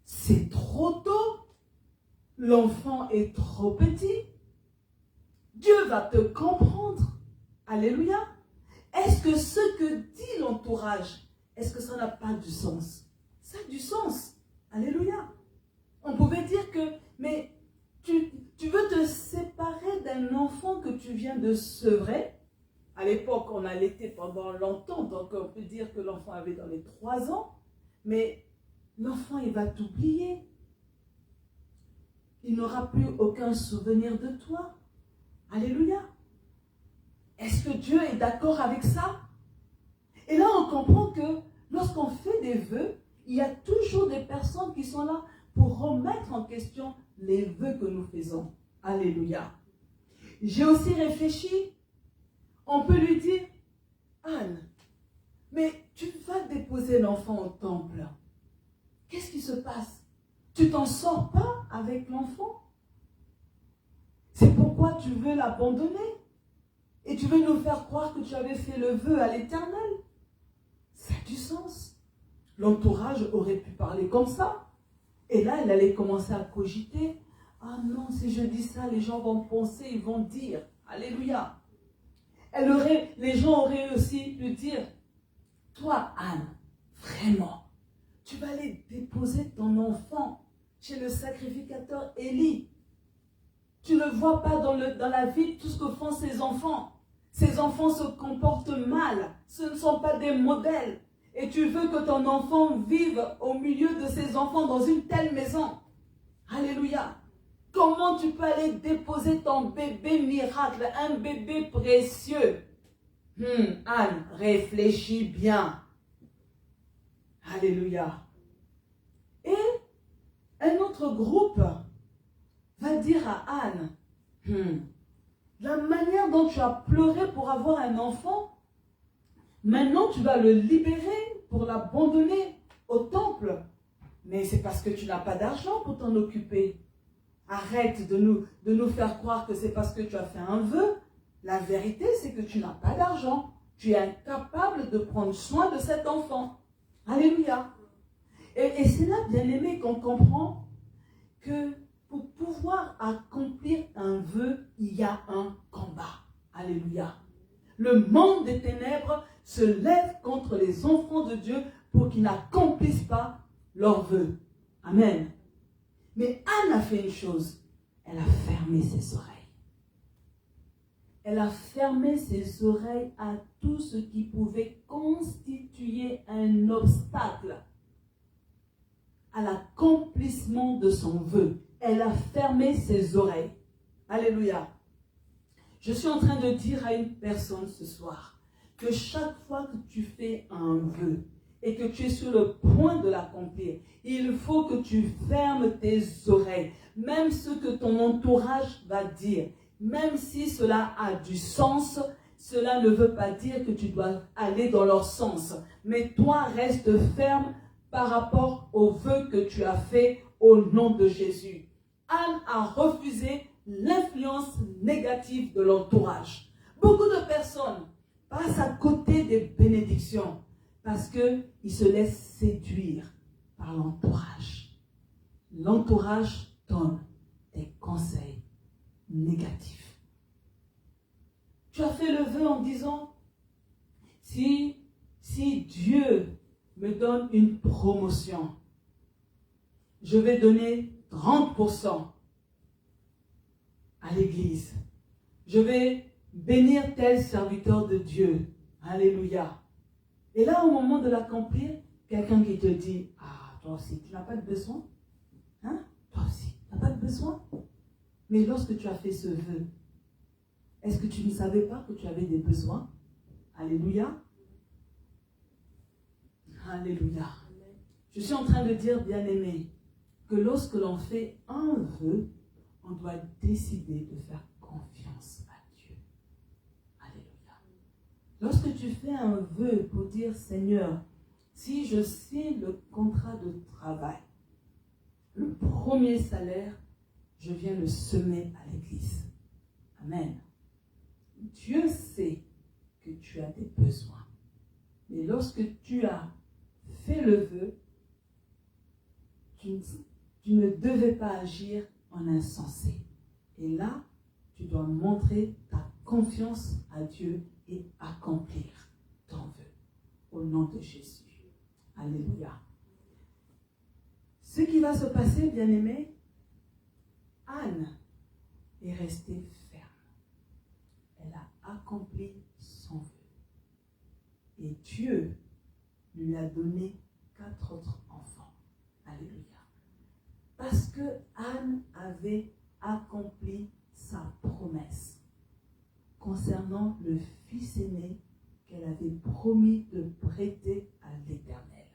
C'est trop tôt. L'enfant est trop petit. Dieu va te comprendre. Alléluia. Est-ce que ce que dit l'entourage, est-ce que ça n'a pas du sens? Ça a du sens. Alléluia. On pouvait dire que, mais tu veux te séparer d'un enfant que tu viens de sevrer. À l'époque, on allaitait pendant longtemps, donc on peut dire que l'enfant avait dans les 3 ans, mais l'enfant, il va t'oublier. Il n'aura plus aucun souvenir de toi. Alléluia. Est-ce que Dieu est d'accord avec ça? Et là, on comprend que lorsqu'on fait des vœux, il y a toujours des personnes qui sont là pour remettre en question les vœux que nous faisons. Alléluia. J'ai aussi réfléchi. On peut lui dire, Anne, mais tu vas déposer l'enfant au temple. Qu'est-ce qui se passe? Tu t'en sors pas avec l'enfant? C'est pourquoi tu veux l'abandonner? Et tu veux nous faire croire que tu avais fait le vœu à l'Éternel? Ça a du sens. L'entourage aurait pu parler comme ça. Et là, elle allait commencer à cogiter. Ah non, si je dis ça, les gens vont penser, ils vont dire. Alléluia. Les gens auraient aussi pu dire, toi, Anne, vraiment, tu vas aller déposer ton enfant chez le sacrificateur Élie. Tu ne vois pas dans la vie tout ce que font ces enfants. Ces enfants se comportent mal. Ce ne sont pas des modèles. Et tu veux que ton enfant vive au milieu de ses enfants dans une telle maison. Alléluia. Comment tu peux aller déposer ton bébé miracle, un bébé précieux? Anne, réfléchis bien. Alléluia. Et un autre groupe va dire à Anne, la manière dont tu as pleuré pour avoir un enfant, maintenant tu vas le libérer pour l'abandonner au temple. Mais c'est parce que tu n'as pas d'argent pour t'en occuper. Arrête de nous faire croire que c'est parce que tu as fait un vœu. La vérité, c'est que tu n'as pas d'argent. Tu es incapable de prendre soin de cet enfant. Alléluia. Et c'est là, bien aimé, qu'on comprend que pour pouvoir accomplir un vœu, il y a un combat. Alléluia. Le monde des ténèbres se lève contre les enfants de Dieu pour qu'ils n'accomplissent pas leurs vœux. Amen. Mais Anne a fait une chose. Elle a fermé ses oreilles. Elle a fermé ses oreilles à tout ce qui pouvait constituer un obstacle à l'accomplissement de son vœu. Elle a fermé ses oreilles. Alléluia. Je suis en train de dire à une personne ce soir que chaque fois que tu fais un vœu et que tu es sur le point de l'accomplir, il faut que tu fermes tes oreilles. Même ce que ton entourage va dire, même si cela a du sens, cela ne veut pas dire que tu dois aller dans leur sens. Mais toi, reste ferme par rapport au vœu que tu as fait au nom de Jésus. Anne a refusé l'influence négative de l'entourage. Beaucoup de personnes passent à côté des bénédictions parce qu'ils se laissent séduire par l'entourage. L'entourage donne des conseils négatifs. Tu as fait le vœu en disant, si Dieu me donne une promotion, je vais donner 30% à l'église. Je vais bénir tel serviteur de Dieu. Alléluia. Et là, au moment de l'accomplir, quelqu'un qui te dit, ah, toi aussi, tu n'as pas de besoin. Hein? Toi aussi, tu n'as pas de besoin. Mais lorsque tu as fait ce vœu, est-ce que tu ne savais pas que tu avais des besoins? Alléluia. Alléluia. Je suis en train de dire, bien-aimé, que lorsque l'on fait un vœu, on doit décider de faire confiance à Dieu. Alléluia. Lorsque tu fais un vœu pour dire, Seigneur, si je signe le contrat de travail, le premier salaire, je viens le semer à l'église. Amen. Dieu sait que tu as des besoins. Mais lorsque tu as fait le vœu, tu ne devais pas agir en insensé. Et là, tu dois montrer ta confiance à Dieu et accomplir ton vœu. Au nom de Jésus. Alléluia. Ce qui va se passer, bien-aimé, Anne est restée ferme. Elle a accompli son vœu. Et Dieu lui a donné 4 autres enfants. Alléluia. Parce que Anne avait accompli sa promesse concernant le fils aîné qu'elle avait promis de prêter à l'Éternel.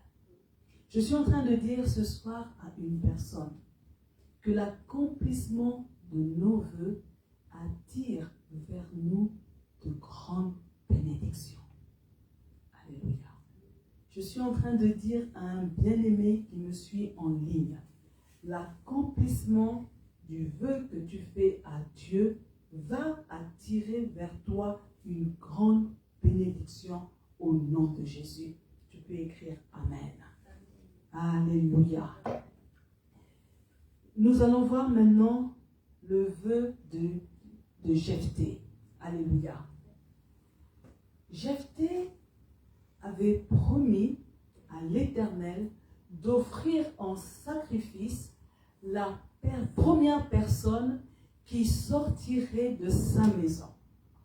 Je suis en train de dire ce soir à une personne que l'accomplissement de nos vœux attire vers nous de grandes bénédictions. Alléluia. Je suis en train de dire à un bien-aimé qui me suit en ligne, l'accomplissement du vœu que tu fais à Dieu va attirer vers toi une grande bénédiction au nom de Jésus. Tu peux écrire Amen. Alléluia. Nous allons voir maintenant le vœu de Jephthé. Alléluia. Jephthé avait promis à l'Éternel d'offrir en sacrifice la première personne qui sortirait de sa maison,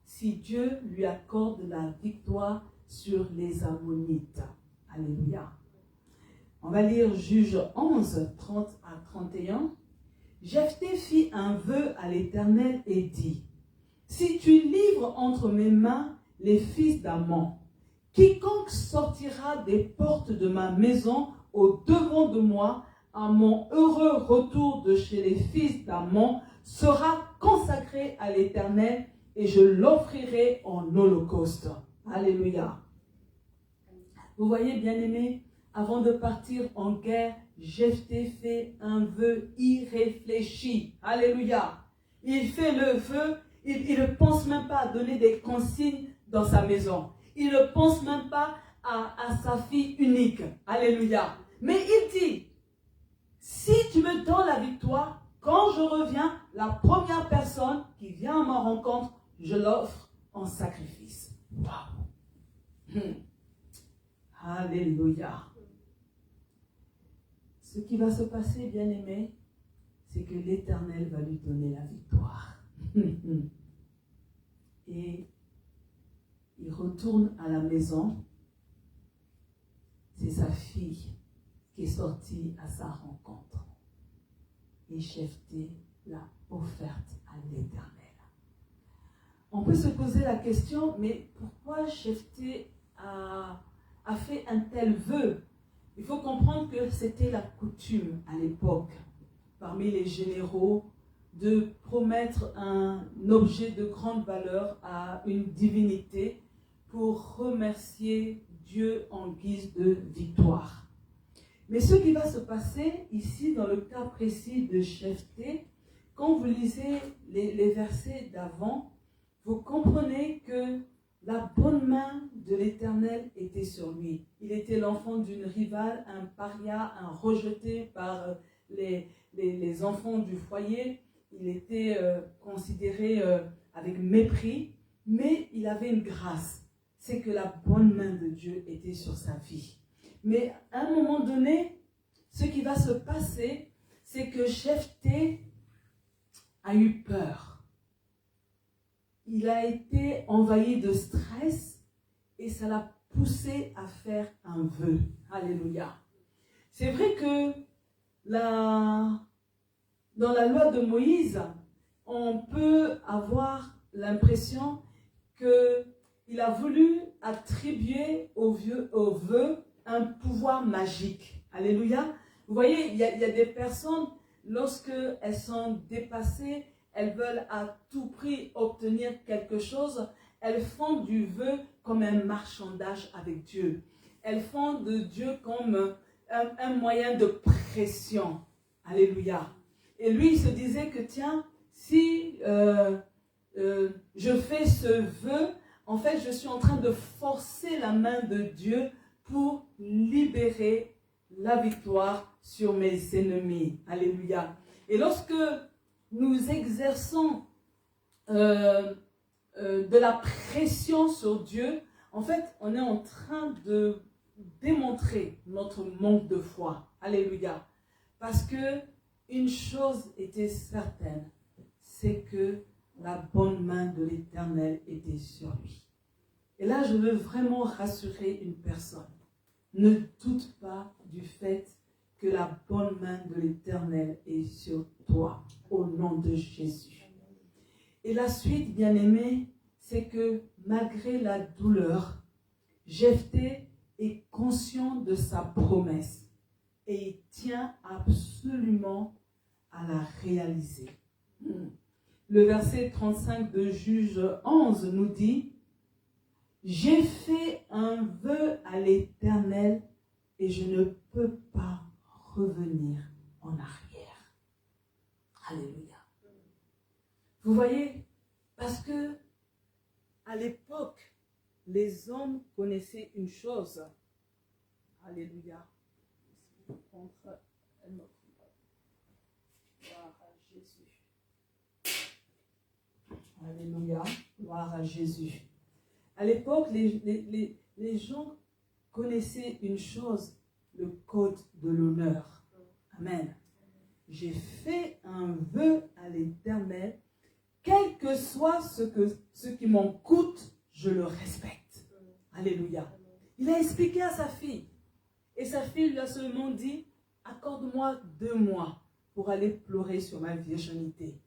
si Dieu lui accorde la victoire sur les Ammonites. Alléluia. On va lire Juge 11, 30 à 31. Jephthé fit un vœu à l'Éternel et dit, « Si tu livres entre mes mains les fils d'Ammon, quiconque sortira des portes de ma maison au-devant de moi, à mon heureux retour de chez les fils d'Ammon, sera consacré à l'Éternel et je l'offrirai en holocauste. » Alléluia. Vous voyez, bien-aimés, avant de partir en guerre, Jephthé fait un vœu irréfléchi. Alléluia. Il fait le vœu, il ne pense même pas à donner des consignes dans sa maison. Il ne pense même pas à sa fille unique. Alléluia. Mais il dit, si tu me donnes la victoire, quand je reviens, la première personne qui vient à ma rencontre, je l'offre en sacrifice. Waouh. Alléluia. Ce qui va se passer, bien-aimé, c'est que l'Éternel va lui donner la victoire. Et il retourne à la maison. C'est sa fille qui est sortie à sa rencontre. Et Jephthé l'a offerte à l'Éternel. On peut se poser la question, mais pourquoi Jephthé a fait un tel vœu? Il faut comprendre que c'était la coutume à l'époque, parmi les généraux, de promettre un objet de grande valeur à une divinité pour remercier Dieu en guise de victoire. Mais ce qui va se passer ici, dans le cas précis de Jephthé, quand vous lisez les versets d'avant, vous comprenez que la bonne main de l'Éternel était sur lui. Il était l'enfant d'une rivale, un paria, un rejeté par les enfants du foyer. Il était considéré avec mépris, mais il avait une grâce. C'est que la bonne main de Dieu était sur sa vie. Mais à un moment donné, ce qui va se passer, c'est que Jephthé a eu peur. Il a été envahi de stress et ça l'a poussé à faire un vœu. Alléluia. C'est vrai que dans la loi de Moïse, on peut avoir l'impression qu'il a voulu attribuer au vœu un pouvoir magique. Alléluia. Vous voyez, il y a des personnes, lorsqu'elles sont dépassées, elles veulent à tout prix obtenir quelque chose, elles font du vœu comme un marchandage avec Dieu. Elles font de Dieu comme un moyen de pression. Alléluia. Et lui, il se disait que tiens, si je fais ce vœu, en fait, je suis en train de forcer la main de Dieu pour libérer la victoire sur mes ennemis. Alléluia. Et lorsque nous exerçons de la pression sur Dieu, en fait, on est en train de démontrer notre manque de foi. Alléluia. Parce que une chose était certaine, c'est que la bonne main de l'Éternel était sur lui. Et là, je veux vraiment rassurer une personne. Ne doute pas du fait que la bonne main de l'Éternel est sur toi, au nom de Jésus. Et la suite, bien-aimé, c'est que malgré la douleur, Jephthé est conscient de sa promesse et il tient absolument à la réaliser. Le verset 35 de Juge 11 nous dit « J'ai fait un vœu à l'Éternel et je ne peux pas revenir en arrière. » Alléluia. Vous voyez, parce que à l'époque, les hommes connaissaient une chose. Alléluia. Gloire à Jésus. Alléluia. Gloire à Jésus. À l'époque, les gens connaissaient une chose, le code de l'honneur. Amen. J'ai fait un vœu à l'Éternel, quel que soit ce qui m'en coûte, je le respecte. Alléluia. Il a expliqué à sa fille. Et sa fille lui a seulement dit, accorde-moi 2 mois pour aller pleurer sur ma virginité.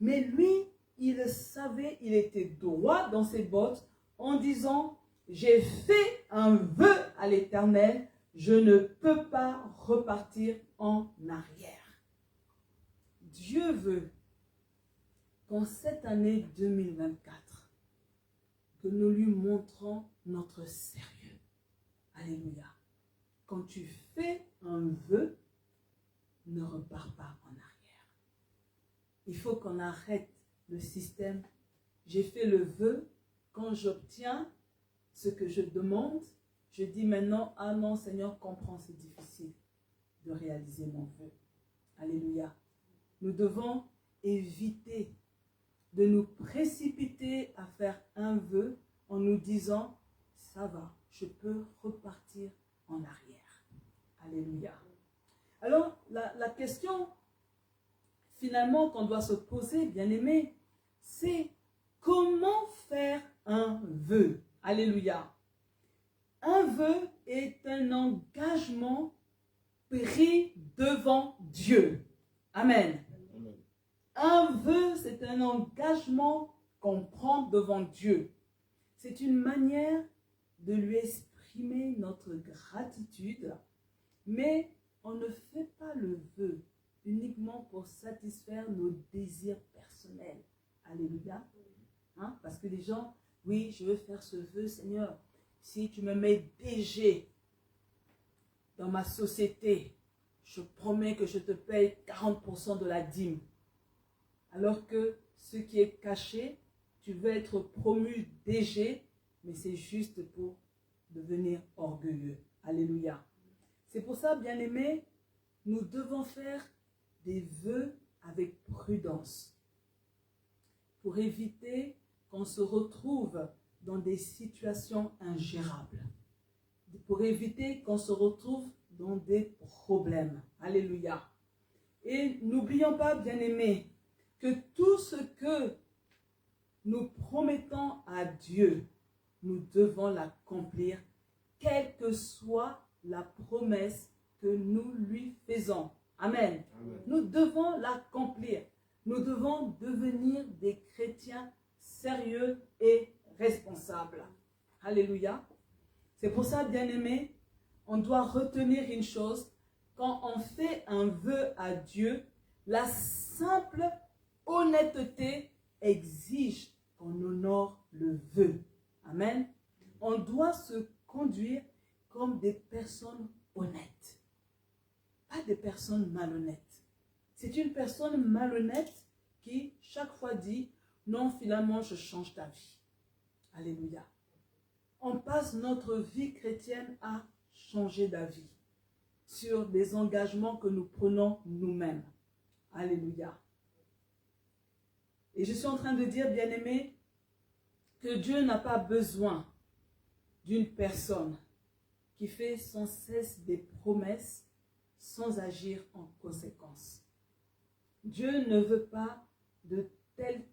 Mais lui, il savait, il était droit dans ses bottes en disant, j'ai fait un vœu à l'Éternel, je ne peux pas repartir en arrière. Dieu veut qu'en cette année 2024, que nous lui montrons notre sérieux. Alléluia. Quand tu fais un vœu, ne repars pas en arrière. Il faut qu'on arrête le système. J'ai fait le vœu, quand j'obtiens ce que je demande, je dis maintenant, ah non Seigneur, comprends, c'est difficile de réaliser mon vœu. Alléluia. Nous devons éviter de nous précipiter à faire un vœu en nous disant, ça va, je peux repartir en arrière. Alléluia. Alors, la question finalement qu'on doit se poser, bien-aimé, c'est comment faire un vœu. Alléluia. Un vœu est un engagement pris devant Dieu. Amen. Un vœu, c'est un engagement qu'on prend devant Dieu. C'est une manière de lui exprimer notre gratitude, mais on ne fait pas le vœu uniquement pour satisfaire nos désirs personnels. Alléluia. Hein? Parce que les gens, oui, je veux faire ce vœu, Seigneur. Si tu me mets DG dans ma société, je promets que je te paye 40% de la dîme. Alors que ce qui est caché, tu veux être promu DG, mais c'est juste pour devenir orgueilleux. Alléluia. C'est pour ça, bien-aimés, nous devons faire des vœux avec prudence pour éviter qu'on se retrouve dans des situations ingérables, pour éviter qu'on se retrouve dans des problèmes. Alléluia. Et n'oublions pas, bien-aimés, que tout ce que nous promettons à Dieu, nous devons l'accomplir, quelle que soit la promesse que nous lui faisons. Amen. Amen. Nous devons l'accomplir. Nous devons devenir des chrétiens sérieux et responsables. Alléluia. C'est pour ça, bien-aimés, on doit retenir une chose. Quand on fait un vœu à Dieu, la simple honnêteté exige qu'on honore le vœu. Amen. On doit se conduire comme des personnes honnêtes, pas des personnes malhonnêtes. C'est une personne malhonnête qui chaque fois dit « Non, finalement, je change d'avis. » Alléluia. On passe notre vie chrétienne à changer d'avis sur des engagements que nous prenons nous-mêmes. Alléluia. Et je suis en train de dire, bien-aimés, que Dieu n'a pas besoin d'une personne qui fait sans cesse des promesses sans agir en conséquence. Dieu ne veut pas de tels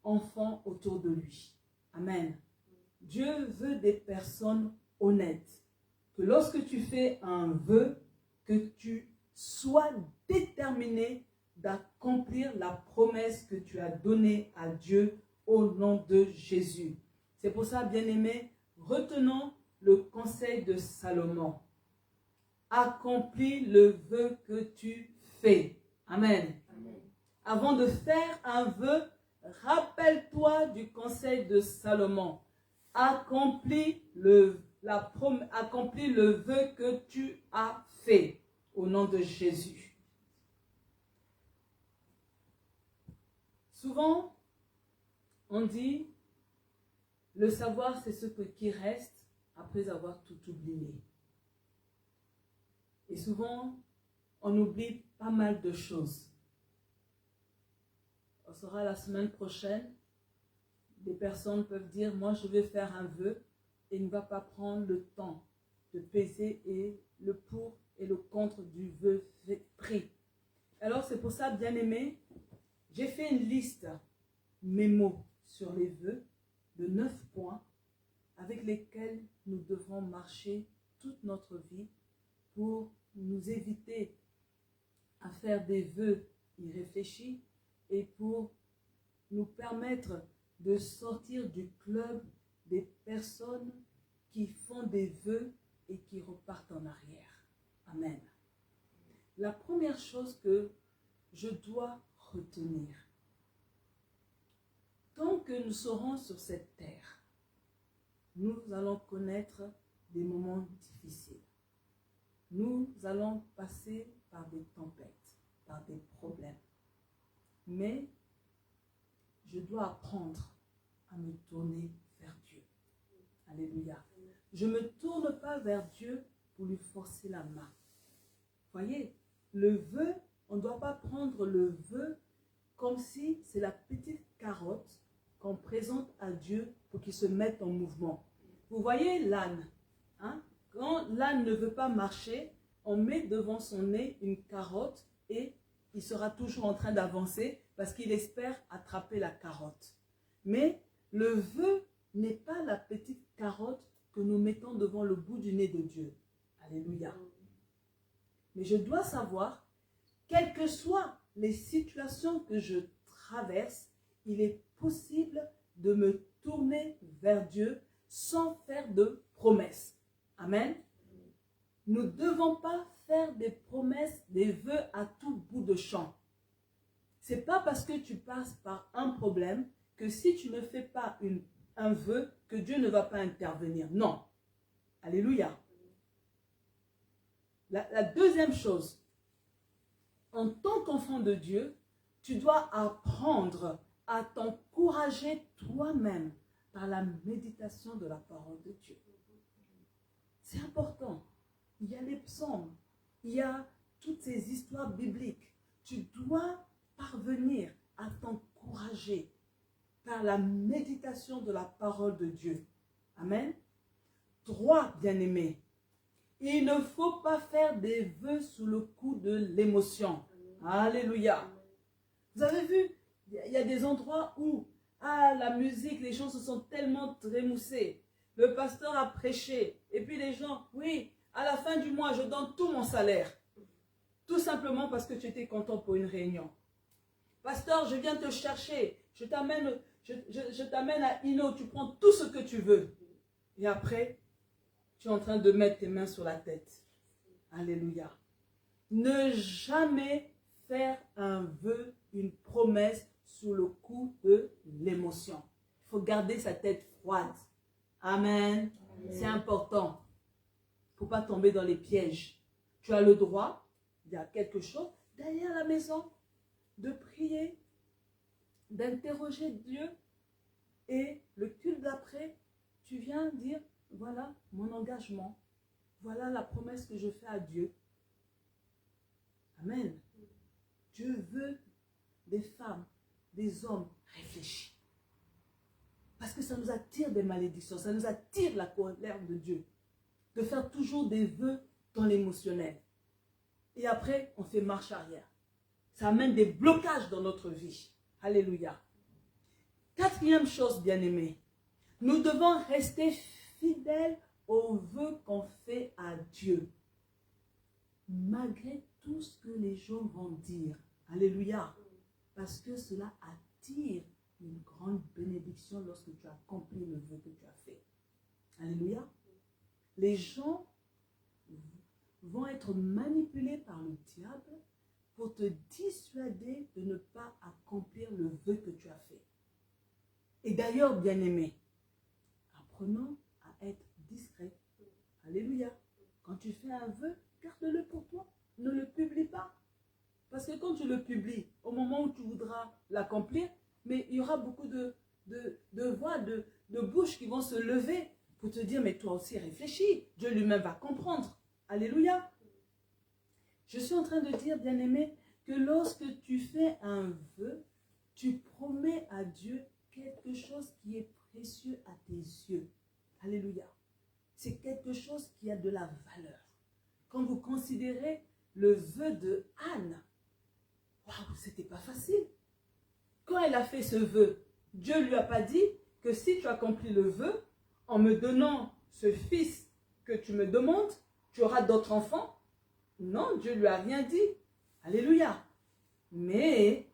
enfants autour de lui. Amen. Dieu veut des personnes honnêtes. Que lorsque tu fais un vœu, que tu sois déterminé d'accomplir la promesse que tu as donnée à Dieu au nom de Jésus. C'est pour ça, bien-aimés, retenons le conseil de Salomon. Accomplis le vœu que tu fais. Amen. Amen. Avant de faire un vœu, rappelle-toi du conseil de Salomon. Accomplis le vœu que tu as fait au nom de Jésus. Souvent, on dit, le savoir c'est ce qui reste après avoir tout oublié. Et souvent, on oublie pas mal de choses. On sera la semaine prochaine. Des personnes peuvent dire, moi je vais faire un vœu et ne va pas prendre le temps de peser et le pour et le contre du vœu pris. Alors c'est pour ça, bien aimé, j'ai fait une liste mémo sur les vœux de 9 points avec lesquels nous devrons marcher toute notre vie pour nous éviter à faire des vœux irréfléchis et pour nous permettre de sortir du club des personnes qui font des vœux et qui repartent en arrière. Amen. La première chose que je dois retenir, tant que nous serons sur cette terre, nous allons connaître des moments difficiles. Nous allons passer par des tempêtes, par des problèmes. Mais je dois apprendre à me tourner vers Dieu. Alléluia. Je ne me tourne pas vers Dieu pour lui forcer la main. Voyez, le vœu, on ne doit pas prendre le vœu comme si c'est la petite carotte qu'on présente à Dieu pour qu'il se mette en mouvement. Vous voyez l'âne, hein? Quand l'âne ne veut pas marcher, on met devant son nez une carotte et il sera toujours en train d'avancer parce qu'il espère attraper la carotte. Mais le vœu n'est pas la petite carotte que nous mettons devant le bout du nez de Dieu. Alléluia. Mais je dois savoir, quelles que soient les situations que je traverse, il est possible de me tourner vers Dieu sans faire de promesses. Amen. Nous ne devons pas faire des promesses, des vœux à tout bout de champ. Ce n'est pas parce que tu passes par un problème que si tu ne fais pas un vœu, que Dieu ne va pas intervenir. Non. Alléluia. La deuxième chose, en tant qu'enfant de Dieu, tu dois apprendre à t'encourager toi-même par la méditation de la parole de Dieu. C'est important. Il y a les psaumes, il y a toutes ces histoires bibliques. Tu dois parvenir à t'encourager par la méditation de la parole de Dieu. Amen. 3, bien-aimés, il ne faut pas faire des vœux sous le coup de l'émotion. Alléluia. Vous avez vu, il y a des endroits où, la musique, les gens se sont tellement trémoussés. Le pasteur a prêché. Et puis les gens, oui, à la fin du mois, je donne tout mon salaire. Tout simplement parce que tu étais content pour une réunion. Pasteur, je viens te chercher. Je t'amène à Ino. Tu prends tout ce que tu veux. Et après, tu es en train de mettre tes mains sur la tête. Alléluia. Ne jamais faire un vœu, une promesse sous le coup de l'émotion. Il faut garder sa tête froide. Amen. C'est important. Il ne faut pas tomber dans les pièges. Tu as le droit, il y a quelque chose derrière la maison, de prier, d'interroger Dieu. Et le culte d'après, tu viens dire, voilà mon engagement. Voilà la promesse que je fais à Dieu. Amen. Dieu veut des femmes, des hommes réfléchis. Parce que ça nous attire des malédictions, ça nous attire la colère de Dieu. De faire toujours des vœux dans l'émotionnel. Et après, on fait marche arrière. Ça amène des blocages dans notre vie. Alléluia. Quatrième chose, bien-aimés. Nous devons rester fidèles aux vœux qu'on fait à Dieu. Malgré tout ce que les gens vont dire. Alléluia. Parce que cela attire une grande bénédiction lorsque tu accomplis le vœu que tu as fait. Alléluia. Les gens vont être manipulés par le diable pour te dissuader de ne pas accomplir le vœu que tu as fait. Et d'ailleurs, bien-aimé, apprenons à être discret. Alléluia. Quand tu fais un vœu, garde-le pour toi. Ne le publie pas. Parce que quand tu le publies, au moment où tu voudras l'accomplir, mais il y aura beaucoup de voix, de bouches qui vont se lever pour te dire, mais toi aussi réfléchis. Dieu lui-même va comprendre. Alléluia. Je suis en train de dire, bien-aimé, que lorsque tu fais un vœu, tu promets à Dieu quelque chose qui est précieux à tes yeux. Alléluia. C'est quelque chose qui a de la valeur. Quand vous considérez le vœu de Anne, waouh, c'était pas facile. Quand elle a fait ce vœu, Dieu lui a pas dit que si tu accomplis le vœu, en me donnant ce fils que tu me demandes, tu auras d'autres enfants. Non, Dieu lui a rien dit. Alléluia. Mais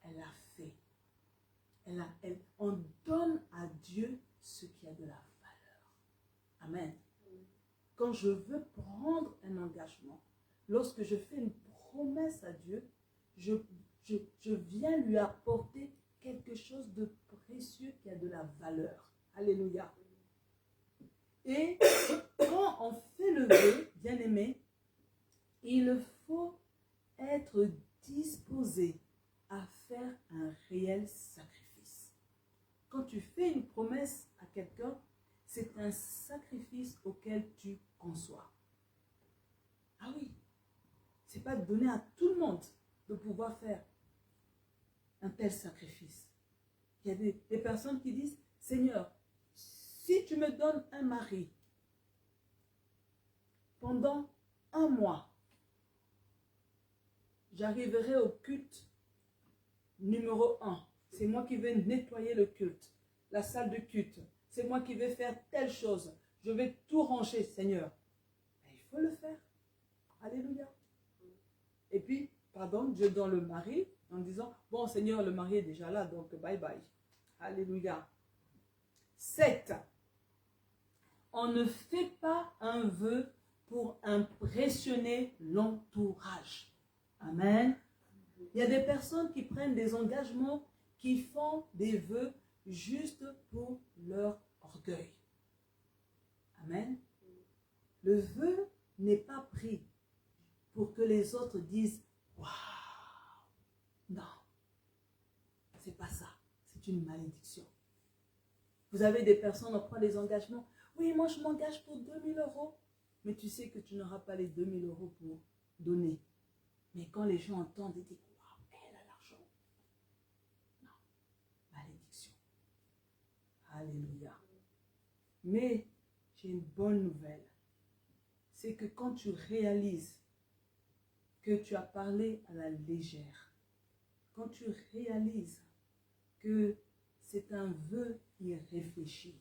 elle a fait. On donne à Dieu ce qui a de la valeur. Amen. Quand je veux prendre un engagement, lorsque je fais une promesse à Dieu, je viens lui apporter quelque chose de précieux qui a de la valeur. Alléluia. Et quand on fait le vœu, bien-aimé, il faut être disposé à faire un réel sacrifice. Quand tu fais une promesse à quelqu'un, c'est un sacrifice auquel tu conçois. Ah oui, c'est pas donné à tout le monde de pouvoir faire un tel sacrifice. Il y a des personnes qui disent, Seigneur, si tu me donnes un mari pendant 1 mois, j'arriverai au culte numéro 1. C'est moi qui vais nettoyer le culte, la salle de culte. C'est moi qui vais faire telle chose. Je vais tout ranger, Seigneur. Mais il faut le faire. Alléluia. Et puis, pardon, Dieu donne le mari en disant, bon Seigneur, le mari est déjà là, donc bye bye. Alléluia. 7. On ne fait pas un vœu pour impressionner l'entourage. Amen. Il y a des personnes qui prennent des engagements, qui font des vœux juste pour leur orgueil. Amen. Le vœu n'est pas pris pour que les autres disent « Waouh !» Non, c'est pas ça. C'est une malédiction. Vous avez des personnes, on prend des engagements. Oui, moi je m'engage pour 2000 €. Mais tu sais que tu n'auras pas les 2000 € pour donner. Mais quand les gens entendent, ils disent « Waouh, elle a l'argent. » Non, malédiction. Alléluia. Mais j'ai une bonne nouvelle. C'est que quand tu réalises que tu as parlé à la légère, quand tu réalises que c'est un vœu irréfléchi,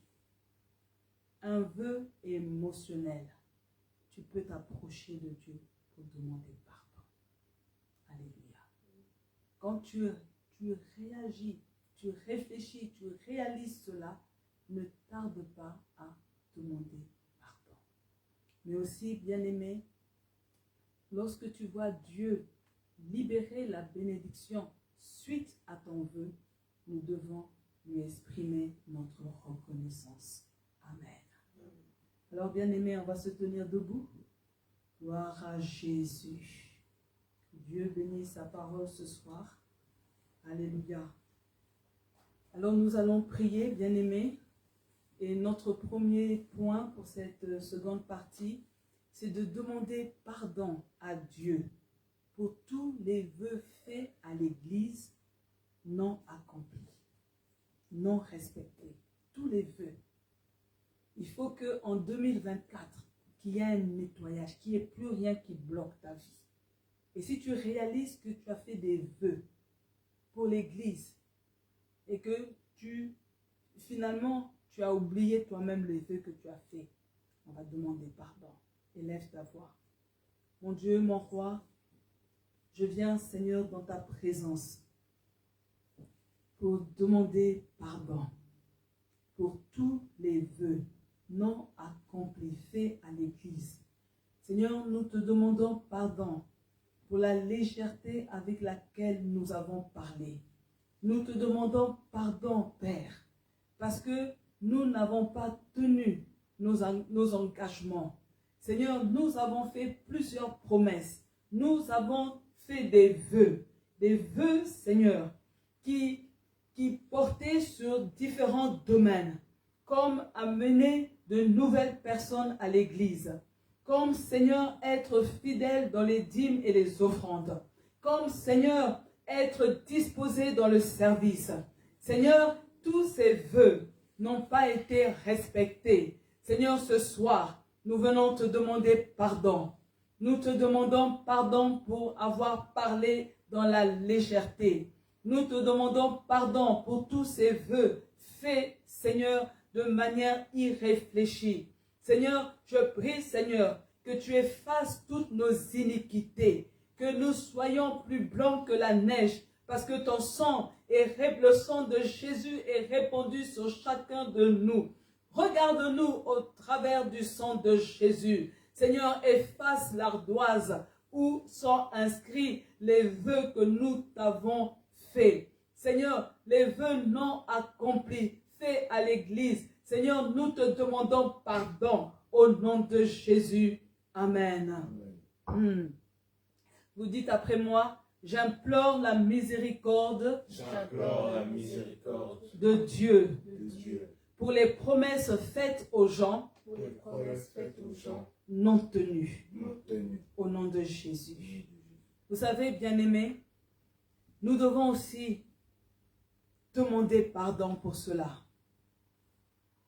un vœu émotionnel, tu peux t'approcher de Dieu pour demander pardon. Alléluia. Quand tu réagis, tu réfléchis, tu réalises cela, ne tarde pas à demander pardon. Mais aussi, bien-aimé, lorsque tu vois Dieu libérer la bénédiction suite à ton vœu, nous devons lui exprimer notre reconnaissance. Amen. Alors, bien-aimé, on va se tenir debout. Gloire à Jésus. Dieu bénisse sa parole ce soir. Alléluia. Alors, nous allons prier, bien-aimé. Et notre premier point pour cette seconde partie, c'est de demander pardon à Dieu pour tous les vœux faits à l'Église non accomplis, non respectés. Tous les vœux. Il faut qu'en 2024, qu'il y ait un nettoyage, qu'il n'y ait plus rien qui bloque ta vie. Et si tu réalises que tu as fait des vœux pour l'Église et que finalement, tu as oublié toi-même les vœux que tu as fait, on va demander pardon. Élève ta voix. Mon Dieu, mon roi, je viens, Seigneur, dans ta présence pour demander pardon pour tous les vœux non accomplis faits à l'Église. Seigneur, nous te demandons pardon pour la légèreté avec laquelle nous avons parlé. Nous te demandons pardon, Père, parce que nous n'avons pas tenu nos engagements. Seigneur, nous avons fait plusieurs promesses. Nous avons fait des vœux, Seigneur, qui portaient sur différents domaines, comme amener de nouvelles personnes à l'Église, comme, Seigneur, être fidèle dans les dîmes et les offrandes, comme, Seigneur, être disposé dans le service. Seigneur, tous ces vœux n'ont pas été respectés. Seigneur, ce soir, nous venons te demander pardon. Nous te demandons pardon pour avoir parlé dans la légèreté. Nous te demandons pardon pour tous ces vœux faits, Seigneur, de manière irréfléchie. Seigneur, je prie, Seigneur, que tu effaces toutes nos iniquités, que nous soyons plus blancs que la neige, parce que ton sang, le sang de Jésus est répandu sur chacun de nous. Regarde-nous au travers du sang de Jésus. Seigneur, efface l'ardoise où sont inscrits les vœux que nous t'avons faits. Seigneur, les vœux non accomplis, faits à l'Église. Seigneur, nous te demandons pardon au nom de Jésus. Amen. Vous dites après moi, j'implore la miséricorde, de Dieu, pour les promesses faites aux gens, non tenues, au nom de Jésus. Vous savez, bien-aimés, nous devons aussi demander pardon pour cela.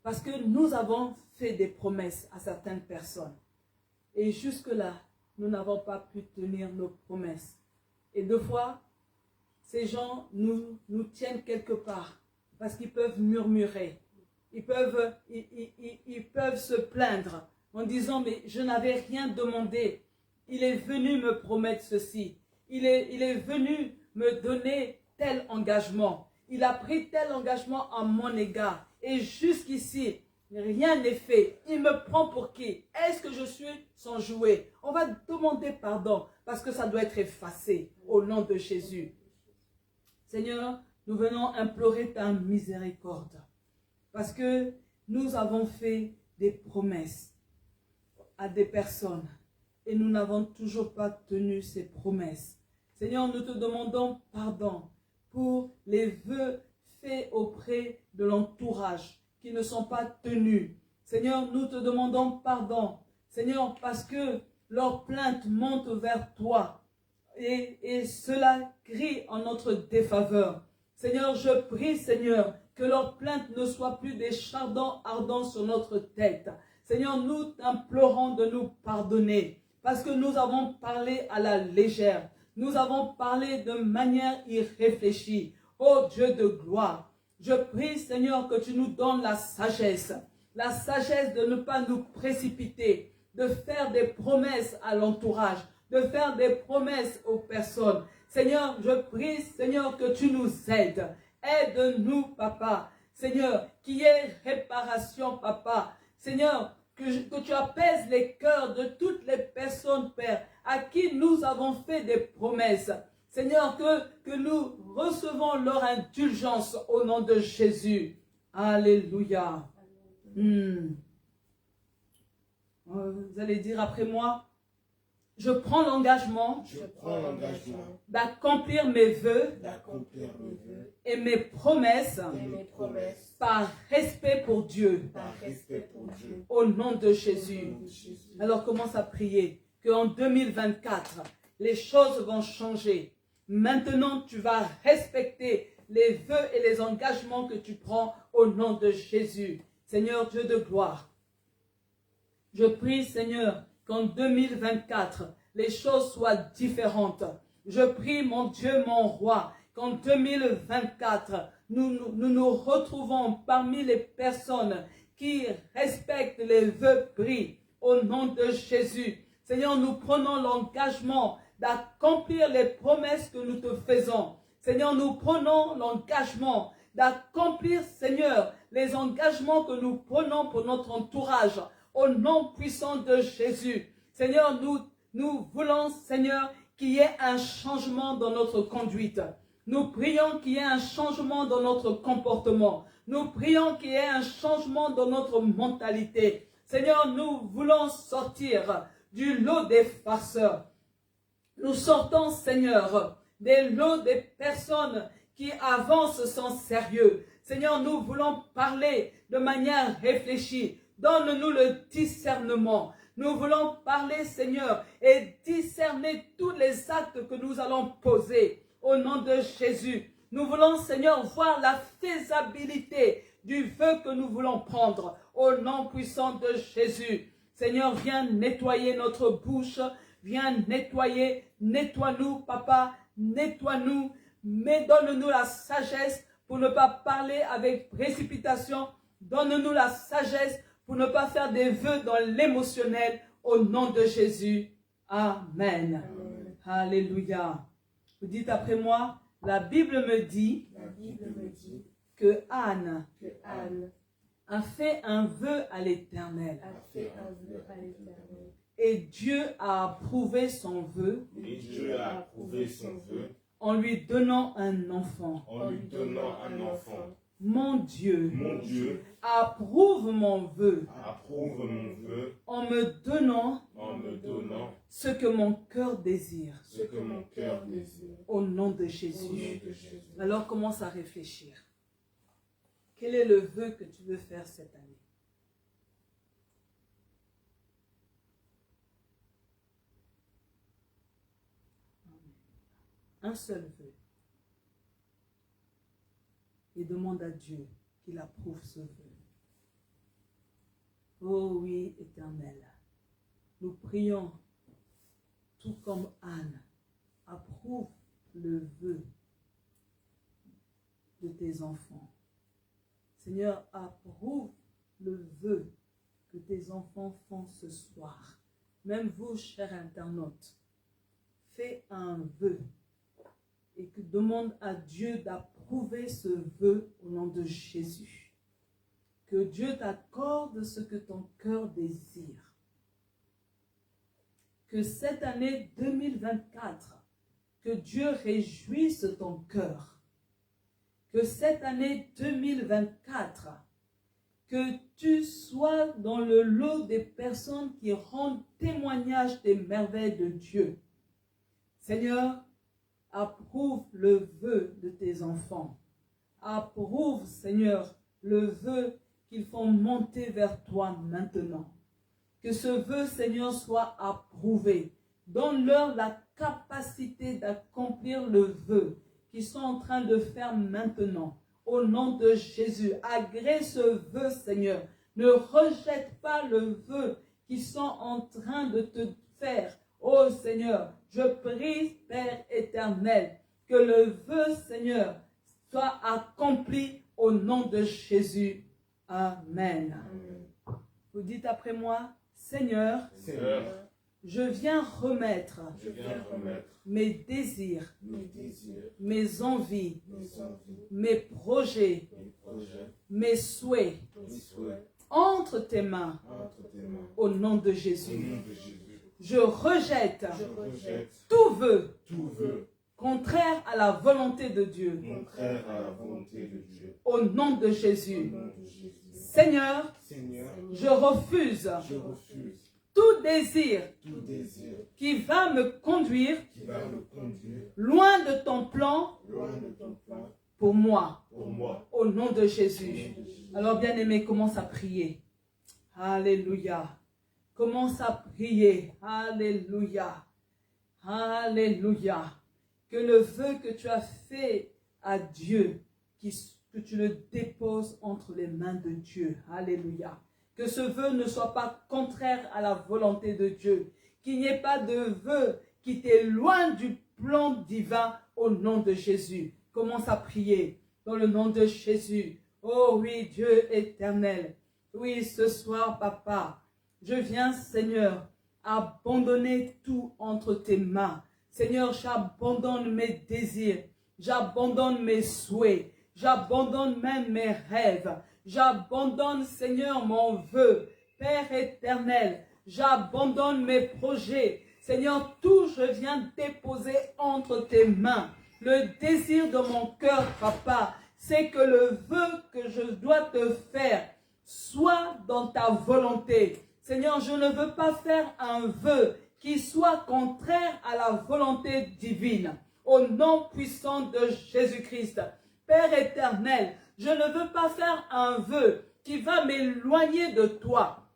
Parce que nous avons fait des promesses à certaines personnes. Et jusque-là, nous n'avons pas pu tenir nos promesses. Et deux fois, ces gens nous tiennent quelque part. Parce qu'ils peuvent murmurer. Ils peuvent se plaindre en disant, mais je n'avais rien demandé. Il est venu me promettre ceci. Il est venu me donner tel engagement. Il a pris tel engagement à mon égard. Et jusqu'ici, rien n'est fait. Il me prend pour qui? Est-ce que je suis son jouet? On va demander pardon parce que ça doit être effacé au nom de Jésus. Seigneur, nous venons implorer ta miséricorde parce que nous avons fait des promesses à des personnes et nous n'avons toujours pas tenu ces promesses. Seigneur, nous te demandons pardon pour les vœux faits auprès de l'entourage qui ne sont pas tenus. Seigneur, nous te demandons pardon. Seigneur, parce que leurs plaintes montent vers toi et cela crie en notre défaveur. Seigneur, je prie, Seigneur, que leurs plaintes ne soient plus des chardons ardents sur notre tête. Seigneur, nous t'implorons de nous pardonner parce que nous avons parlé à la légère. Nous avons parlé de manière irréfléchie. Oh Dieu de gloire, je prie Seigneur que tu nous donnes la sagesse de ne pas nous précipiter, de faire des promesses à l'entourage, de faire des promesses aux personnes. Seigneur, je prie Seigneur que tu nous aides. Aide-nous, Papa. Seigneur, qu'il y ait réparation, Papa. Seigneur, que tu apaises les cœurs de toutes les personnes, Père, à qui nous avons fait des promesses. Seigneur, que nous recevons leur indulgence au nom de Jésus. Alléluia. Vous allez dire après moi, je prends l'engagement d'accomplir mes vœux et mes promesses par respect pour Dieu. Au nom de Jésus. Alors commence à prier qu'en 2024, les choses vont changer. Maintenant, tu vas respecter les vœux et les engagements que tu prends au nom de Jésus. Seigneur Dieu de gloire, je prie Seigneur qu'en 2024, les choses soient différentes. Je prie mon Dieu, mon roi, qu'en 2024, nous retrouvons parmi les personnes qui respectent les vœux pris au nom de Jésus. Seigneur, nous prenons l'engagement d'accomplir les promesses que nous te faisons. Seigneur, nous prenons l'engagement d'accomplir, Seigneur, les engagements que nous prenons pour notre entourage, au nom puissant de Jésus. Seigneur, nous voulons, Seigneur, qu'il y ait un changement dans notre conduite. Nous prions qu'il y ait un changement dans notre comportement. Nous prions qu'il y ait un changement dans notre mentalité. Seigneur, nous voulons sortir du lot des farceurs. Nous sortons, Seigneur, des lots des personnes qui avancent sans sérieux. Seigneur, nous voulons parler de manière réfléchie. Donne-nous le discernement. Nous voulons parler, Seigneur, et discerner tous les actes que nous allons poser au nom de Jésus. Nous voulons, Seigneur, voir la faisabilité du vœu que nous voulons prendre au nom puissant de Jésus. Seigneur, viens nettoyer notre bouche, viens nettoyer, nettoie-nous, Papa, nettoie-nous, mais donne-nous la sagesse pour ne pas parler avec précipitation. Donne-nous la sagesse pour ne pas faire des vœux dans l'émotionnel au nom de Jésus. Amen. Amen. Alléluia. Vous dites après moi, la Bible me dit, que Anne a fait un vœu à l'Éternel. Et Dieu a approuvé son vœu. En lui donnant un enfant. Mon Dieu, approuve mon vœu, en me donnant ce que mon cœur désire. Au nom de Jésus. Alors commence à réfléchir. Quel est le vœu que tu veux faire cette année? Un seul vœu. Et demande à Dieu qu'il approuve ce vœu. Oh oui, Éternel, nous prions, tout comme Anne, approuve le vœu de tes enfants. Seigneur, approuve le vœu que tes enfants font ce soir. Même vous, chers internautes, fais un vœu et que demande à Dieu d'approuver ce vœu au nom de Jésus. Que Dieu t'accorde ce que ton cœur désire. Que cette année 2024, que Dieu réjouisse ton cœur. Que cette année 2024, que tu sois dans le lot des personnes qui rendent témoignage des merveilles de Dieu. Seigneur, approuve le vœu de tes enfants. Approuve, Seigneur, le vœu qu'ils font monter vers toi maintenant. Que ce vœu, Seigneur, soit approuvé. Donne-leur la capacité d'accomplir le vœu qu'ils sont en train de faire maintenant. Au nom de Jésus, agrée ce vœu, Seigneur. Ne rejette pas le vœu qui sont en train de te faire. Oh Seigneur, je prie, Père éternel, que le vœu, Seigneur, soit accompli au nom de Jésus. Amen. Vous dites après moi, Seigneur, je viens remettre mes désirs, mes envies, mes projets, mes souhaits entre tes mains au nom de Jésus. Je rejette tout vœu contraire à la volonté de Dieu. Au nom de Jésus. Seigneur, je refuse tout désir qui va me conduire loin de ton plan pour moi. Au nom de Jésus. Alors bien-aimé, commence à prier. Alléluia. Commence à prier. Alléluia. Alléluia. Que le vœu que tu as fait à Dieu, que tu le déposes entre les mains de Dieu. Alléluia. Que ce vœu ne soit pas contraire à la volonté de Dieu. Qu'il n'y ait pas de vœu qui t'éloigne du plan divin au nom de Jésus. Commence à prier dans le nom de Jésus. Oh oui, Dieu éternel. Oui, ce soir, Papa, je viens, Seigneur, abandonner tout entre tes mains. Seigneur, j'abandonne mes désirs, j'abandonne mes souhaits, j'abandonne même mes rêves, j'abandonne, Seigneur, mon vœu. Père éternel, j'abandonne mes projets. Seigneur, tout je viens déposer entre tes mains. Le désir de mon cœur, Papa, c'est que le vœu que je dois te faire soit dans ta volonté. Seigneur, je ne veux pas faire un vœu qui soit contraire à la volonté divine. Au nom puissant de Jésus-Christ. Père éternel, je ne veux pas faire un vœu qui va m'éloigner de toi,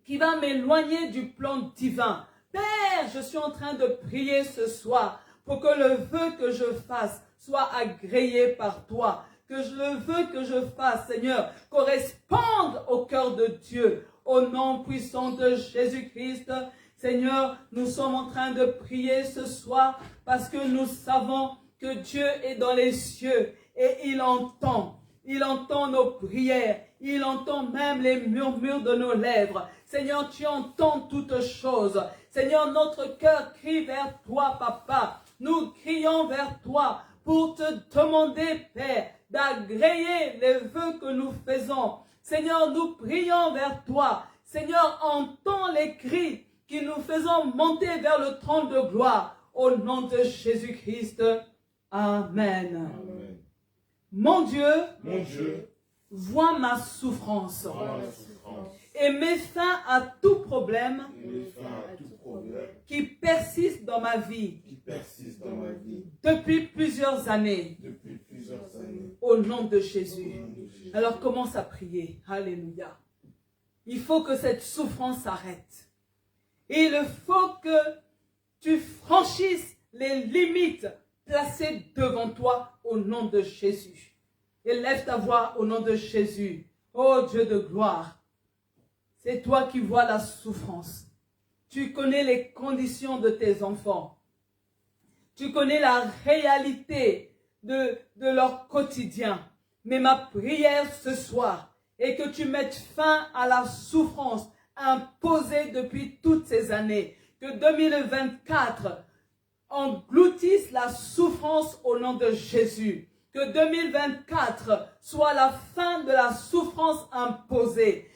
qui va m'éloigner du plan divin. Père, je suis en train de prier ce soir pour que le vœu que je fasse soit agréé par toi. Que le vœu que je fasse, Seigneur, corresponde au cœur de Dieu. Au nom puissant de Jésus-Christ, Seigneur, nous sommes en train de prier ce soir parce que nous savons que Dieu est dans les cieux et il entend. Il entend nos prières. Il entend même les murmures de nos lèvres. Seigneur, tu entends toutes choses. Seigneur, notre cœur crie vers toi, Papa. Nous crions vers toi pour te demander, Père, d'agréer les vœux que nous faisons. Seigneur, nous prions vers toi. Seigneur, entends les cris que nous faisons monter vers le trône de gloire. Au nom de Jésus-Christ. Amen. Amen. Mon Dieu, vois ma souffrance ma souffrance et mets fin à tout problème et mets fin à tout problème qui persiste dans ma vie qui persiste dans ma vie depuis plusieurs années. depuis plusieurs années. Au nom de Au Jésus. nom de Jésus. Alors commence à prier. Alléluia. Il faut que cette souffrance s'arrête. Il faut que tu franchisses les limites placées devant toi au nom de Jésus. Élève ta voix au nom de Jésus. Oh Dieu de gloire, c'est toi qui vois la souffrance. Tu connais les conditions de tes enfants. Tu connais la réalité de leur quotidien. Mais ma prière ce soir est que tu mettes fin à la souffrance imposée depuis toutes ces années. Que 2024 engloutisse la souffrance au nom de Jésus. Que 2024 soit la fin de la souffrance imposée.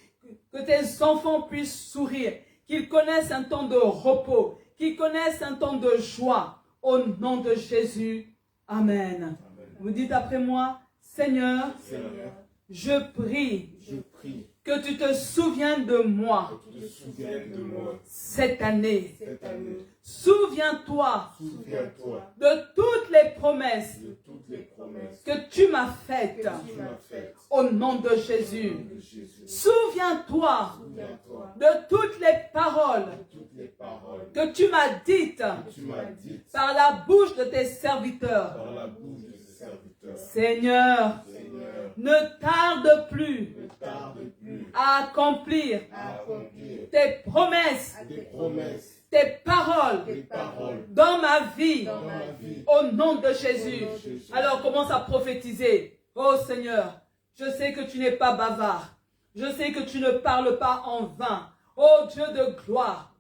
Que tes enfants puissent sourire. Qu'ils connaissent un temps de repos. Qu'ils connaissent un temps de joie. Au nom de Jésus. Amen. Amen. Vous dites après moi, Seigneur, Seigneur, je prie je prie que tu te souviennes de moi que tu te souviennes de moi cette année. cette année. Souviens-toi Souviens-toi de toutes les promesses de toutes les promesses que tu m'as faites que tu m'as faites. au nom de Au Jésus. nom de Jésus. Souviens-toi Souviens-toi de toutes les paroles de toutes les paroles que tu m'as dites que tu m'as dites par la bouche de tes serviteurs. par la bouche de tes serviteurs. Seigneur, Seigneur, ne tarde plus ne tarde plus à accomplir à accomplir tes promesses, des promesses, tes paroles des paroles dans ma vie, dans ma vie. au nom de Jésus. Au nom de Jésus. Alors commence à prophétiser. Oh Seigneur, je sais que tu n'es pas bavard. Je sais que tu ne parles pas en vain. Oh Dieu de gloire,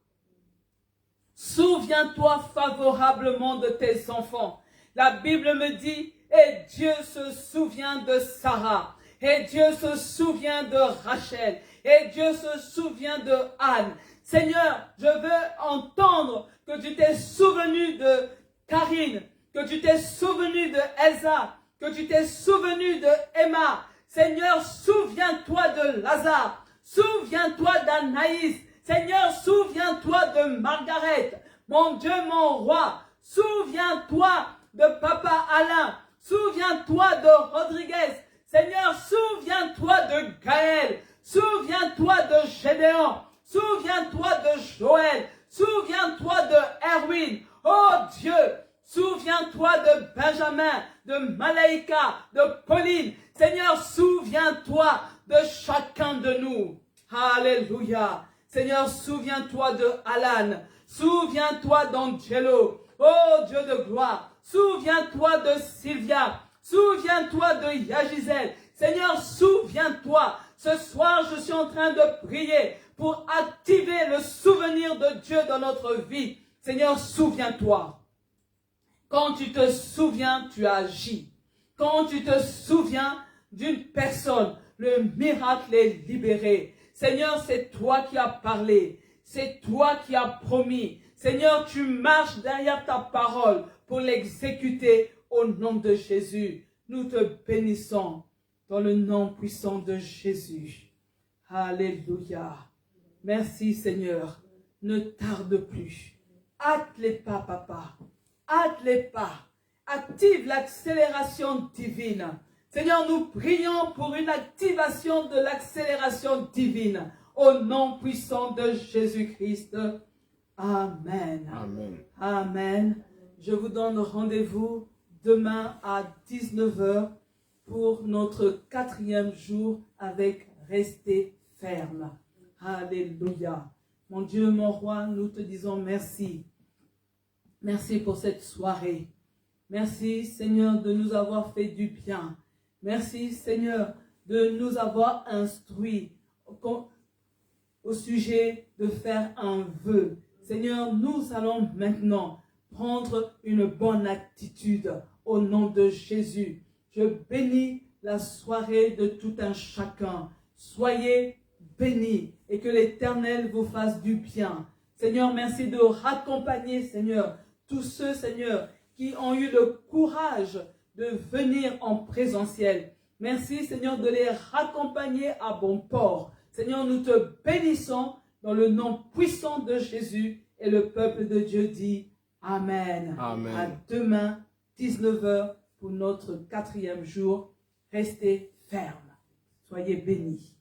souviens-toi favorablement de tes enfants. La Bible me dit, et Dieu se souvient de Sarah, et Dieu se souvient de Rachel, et Dieu se souvient de Anne. Seigneur, je veux entendre que tu t'es souvenu de Karine, que tu t'es souvenu de Elsa, que tu t'es souvenu de Emma. Seigneur, souviens-toi de Lazare, souviens-toi d'Anaïs. Seigneur, souviens-toi de Margaret. Mon Dieu, mon roi, souviens-toi de Papa Alain. Souviens-toi de Rodriguez. Seigneur, souviens-toi de Gaël. Souviens-toi de Gédéon. Souviens-toi de Joël. Souviens-toi de Erwin. Oh Dieu, souviens-toi de Benjamin, de Malaïka, de Pauline. Seigneur, souviens-toi de chacun de nous. Alléluia. Seigneur, souviens-toi de Alan. Souviens-toi d'Angelo. Oh Dieu de gloire. Souviens-toi de Sylvia. Souviens-toi de Yagizel. Seigneur, souviens-toi. Ce soir, je suis en train de prier pour activer le souvenir de Dieu dans notre vie. Seigneur, souviens-toi. Quand tu te souviens, tu agis. Quand tu te souviens d'une personne, le miracle est libéré. Seigneur, c'est toi qui as parlé. C'est toi qui as promis. Seigneur, tu marches derrière ta parole pour l'exécuter au nom de Jésus. Nous te bénissons dans le nom puissant de Jésus. Alléluia. Merci Seigneur. Ne tarde plus. Hâte les pas, papa. Hâte les pas. Active l'accélération divine. Seigneur, nous prions pour une activation de l'accélération divine. Au nom puissant de Jésus-Christ. Amen. Amen. Amen. Je vous donne rendez-vous demain à 19h pour notre 4e jour avec Restez ferme. Alléluia. Mon Dieu, mon roi, nous te disons merci. Merci pour cette soirée. Merci, Seigneur, de nous avoir fait du bien. Merci, Seigneur, de nous avoir instruits au sujet de faire un vœu. Seigneur, nous allons maintenant prendre une bonne attitude au nom de Jésus. Je bénis la soirée de tout un chacun. Soyez bénis et que l'Éternel vous fasse du bien. Seigneur, merci de raccompagner, Seigneur, tous ceux, Seigneur, qui ont eu le courage de venir en présentiel. Merci, Seigneur, de les raccompagner à bon port. Seigneur, nous te bénissons dans le nom puissant de Jésus et le peuple de Dieu dit Amen. Amen. À demain, 19h pour notre 4e jour. Restez fermes. Soyez bénis.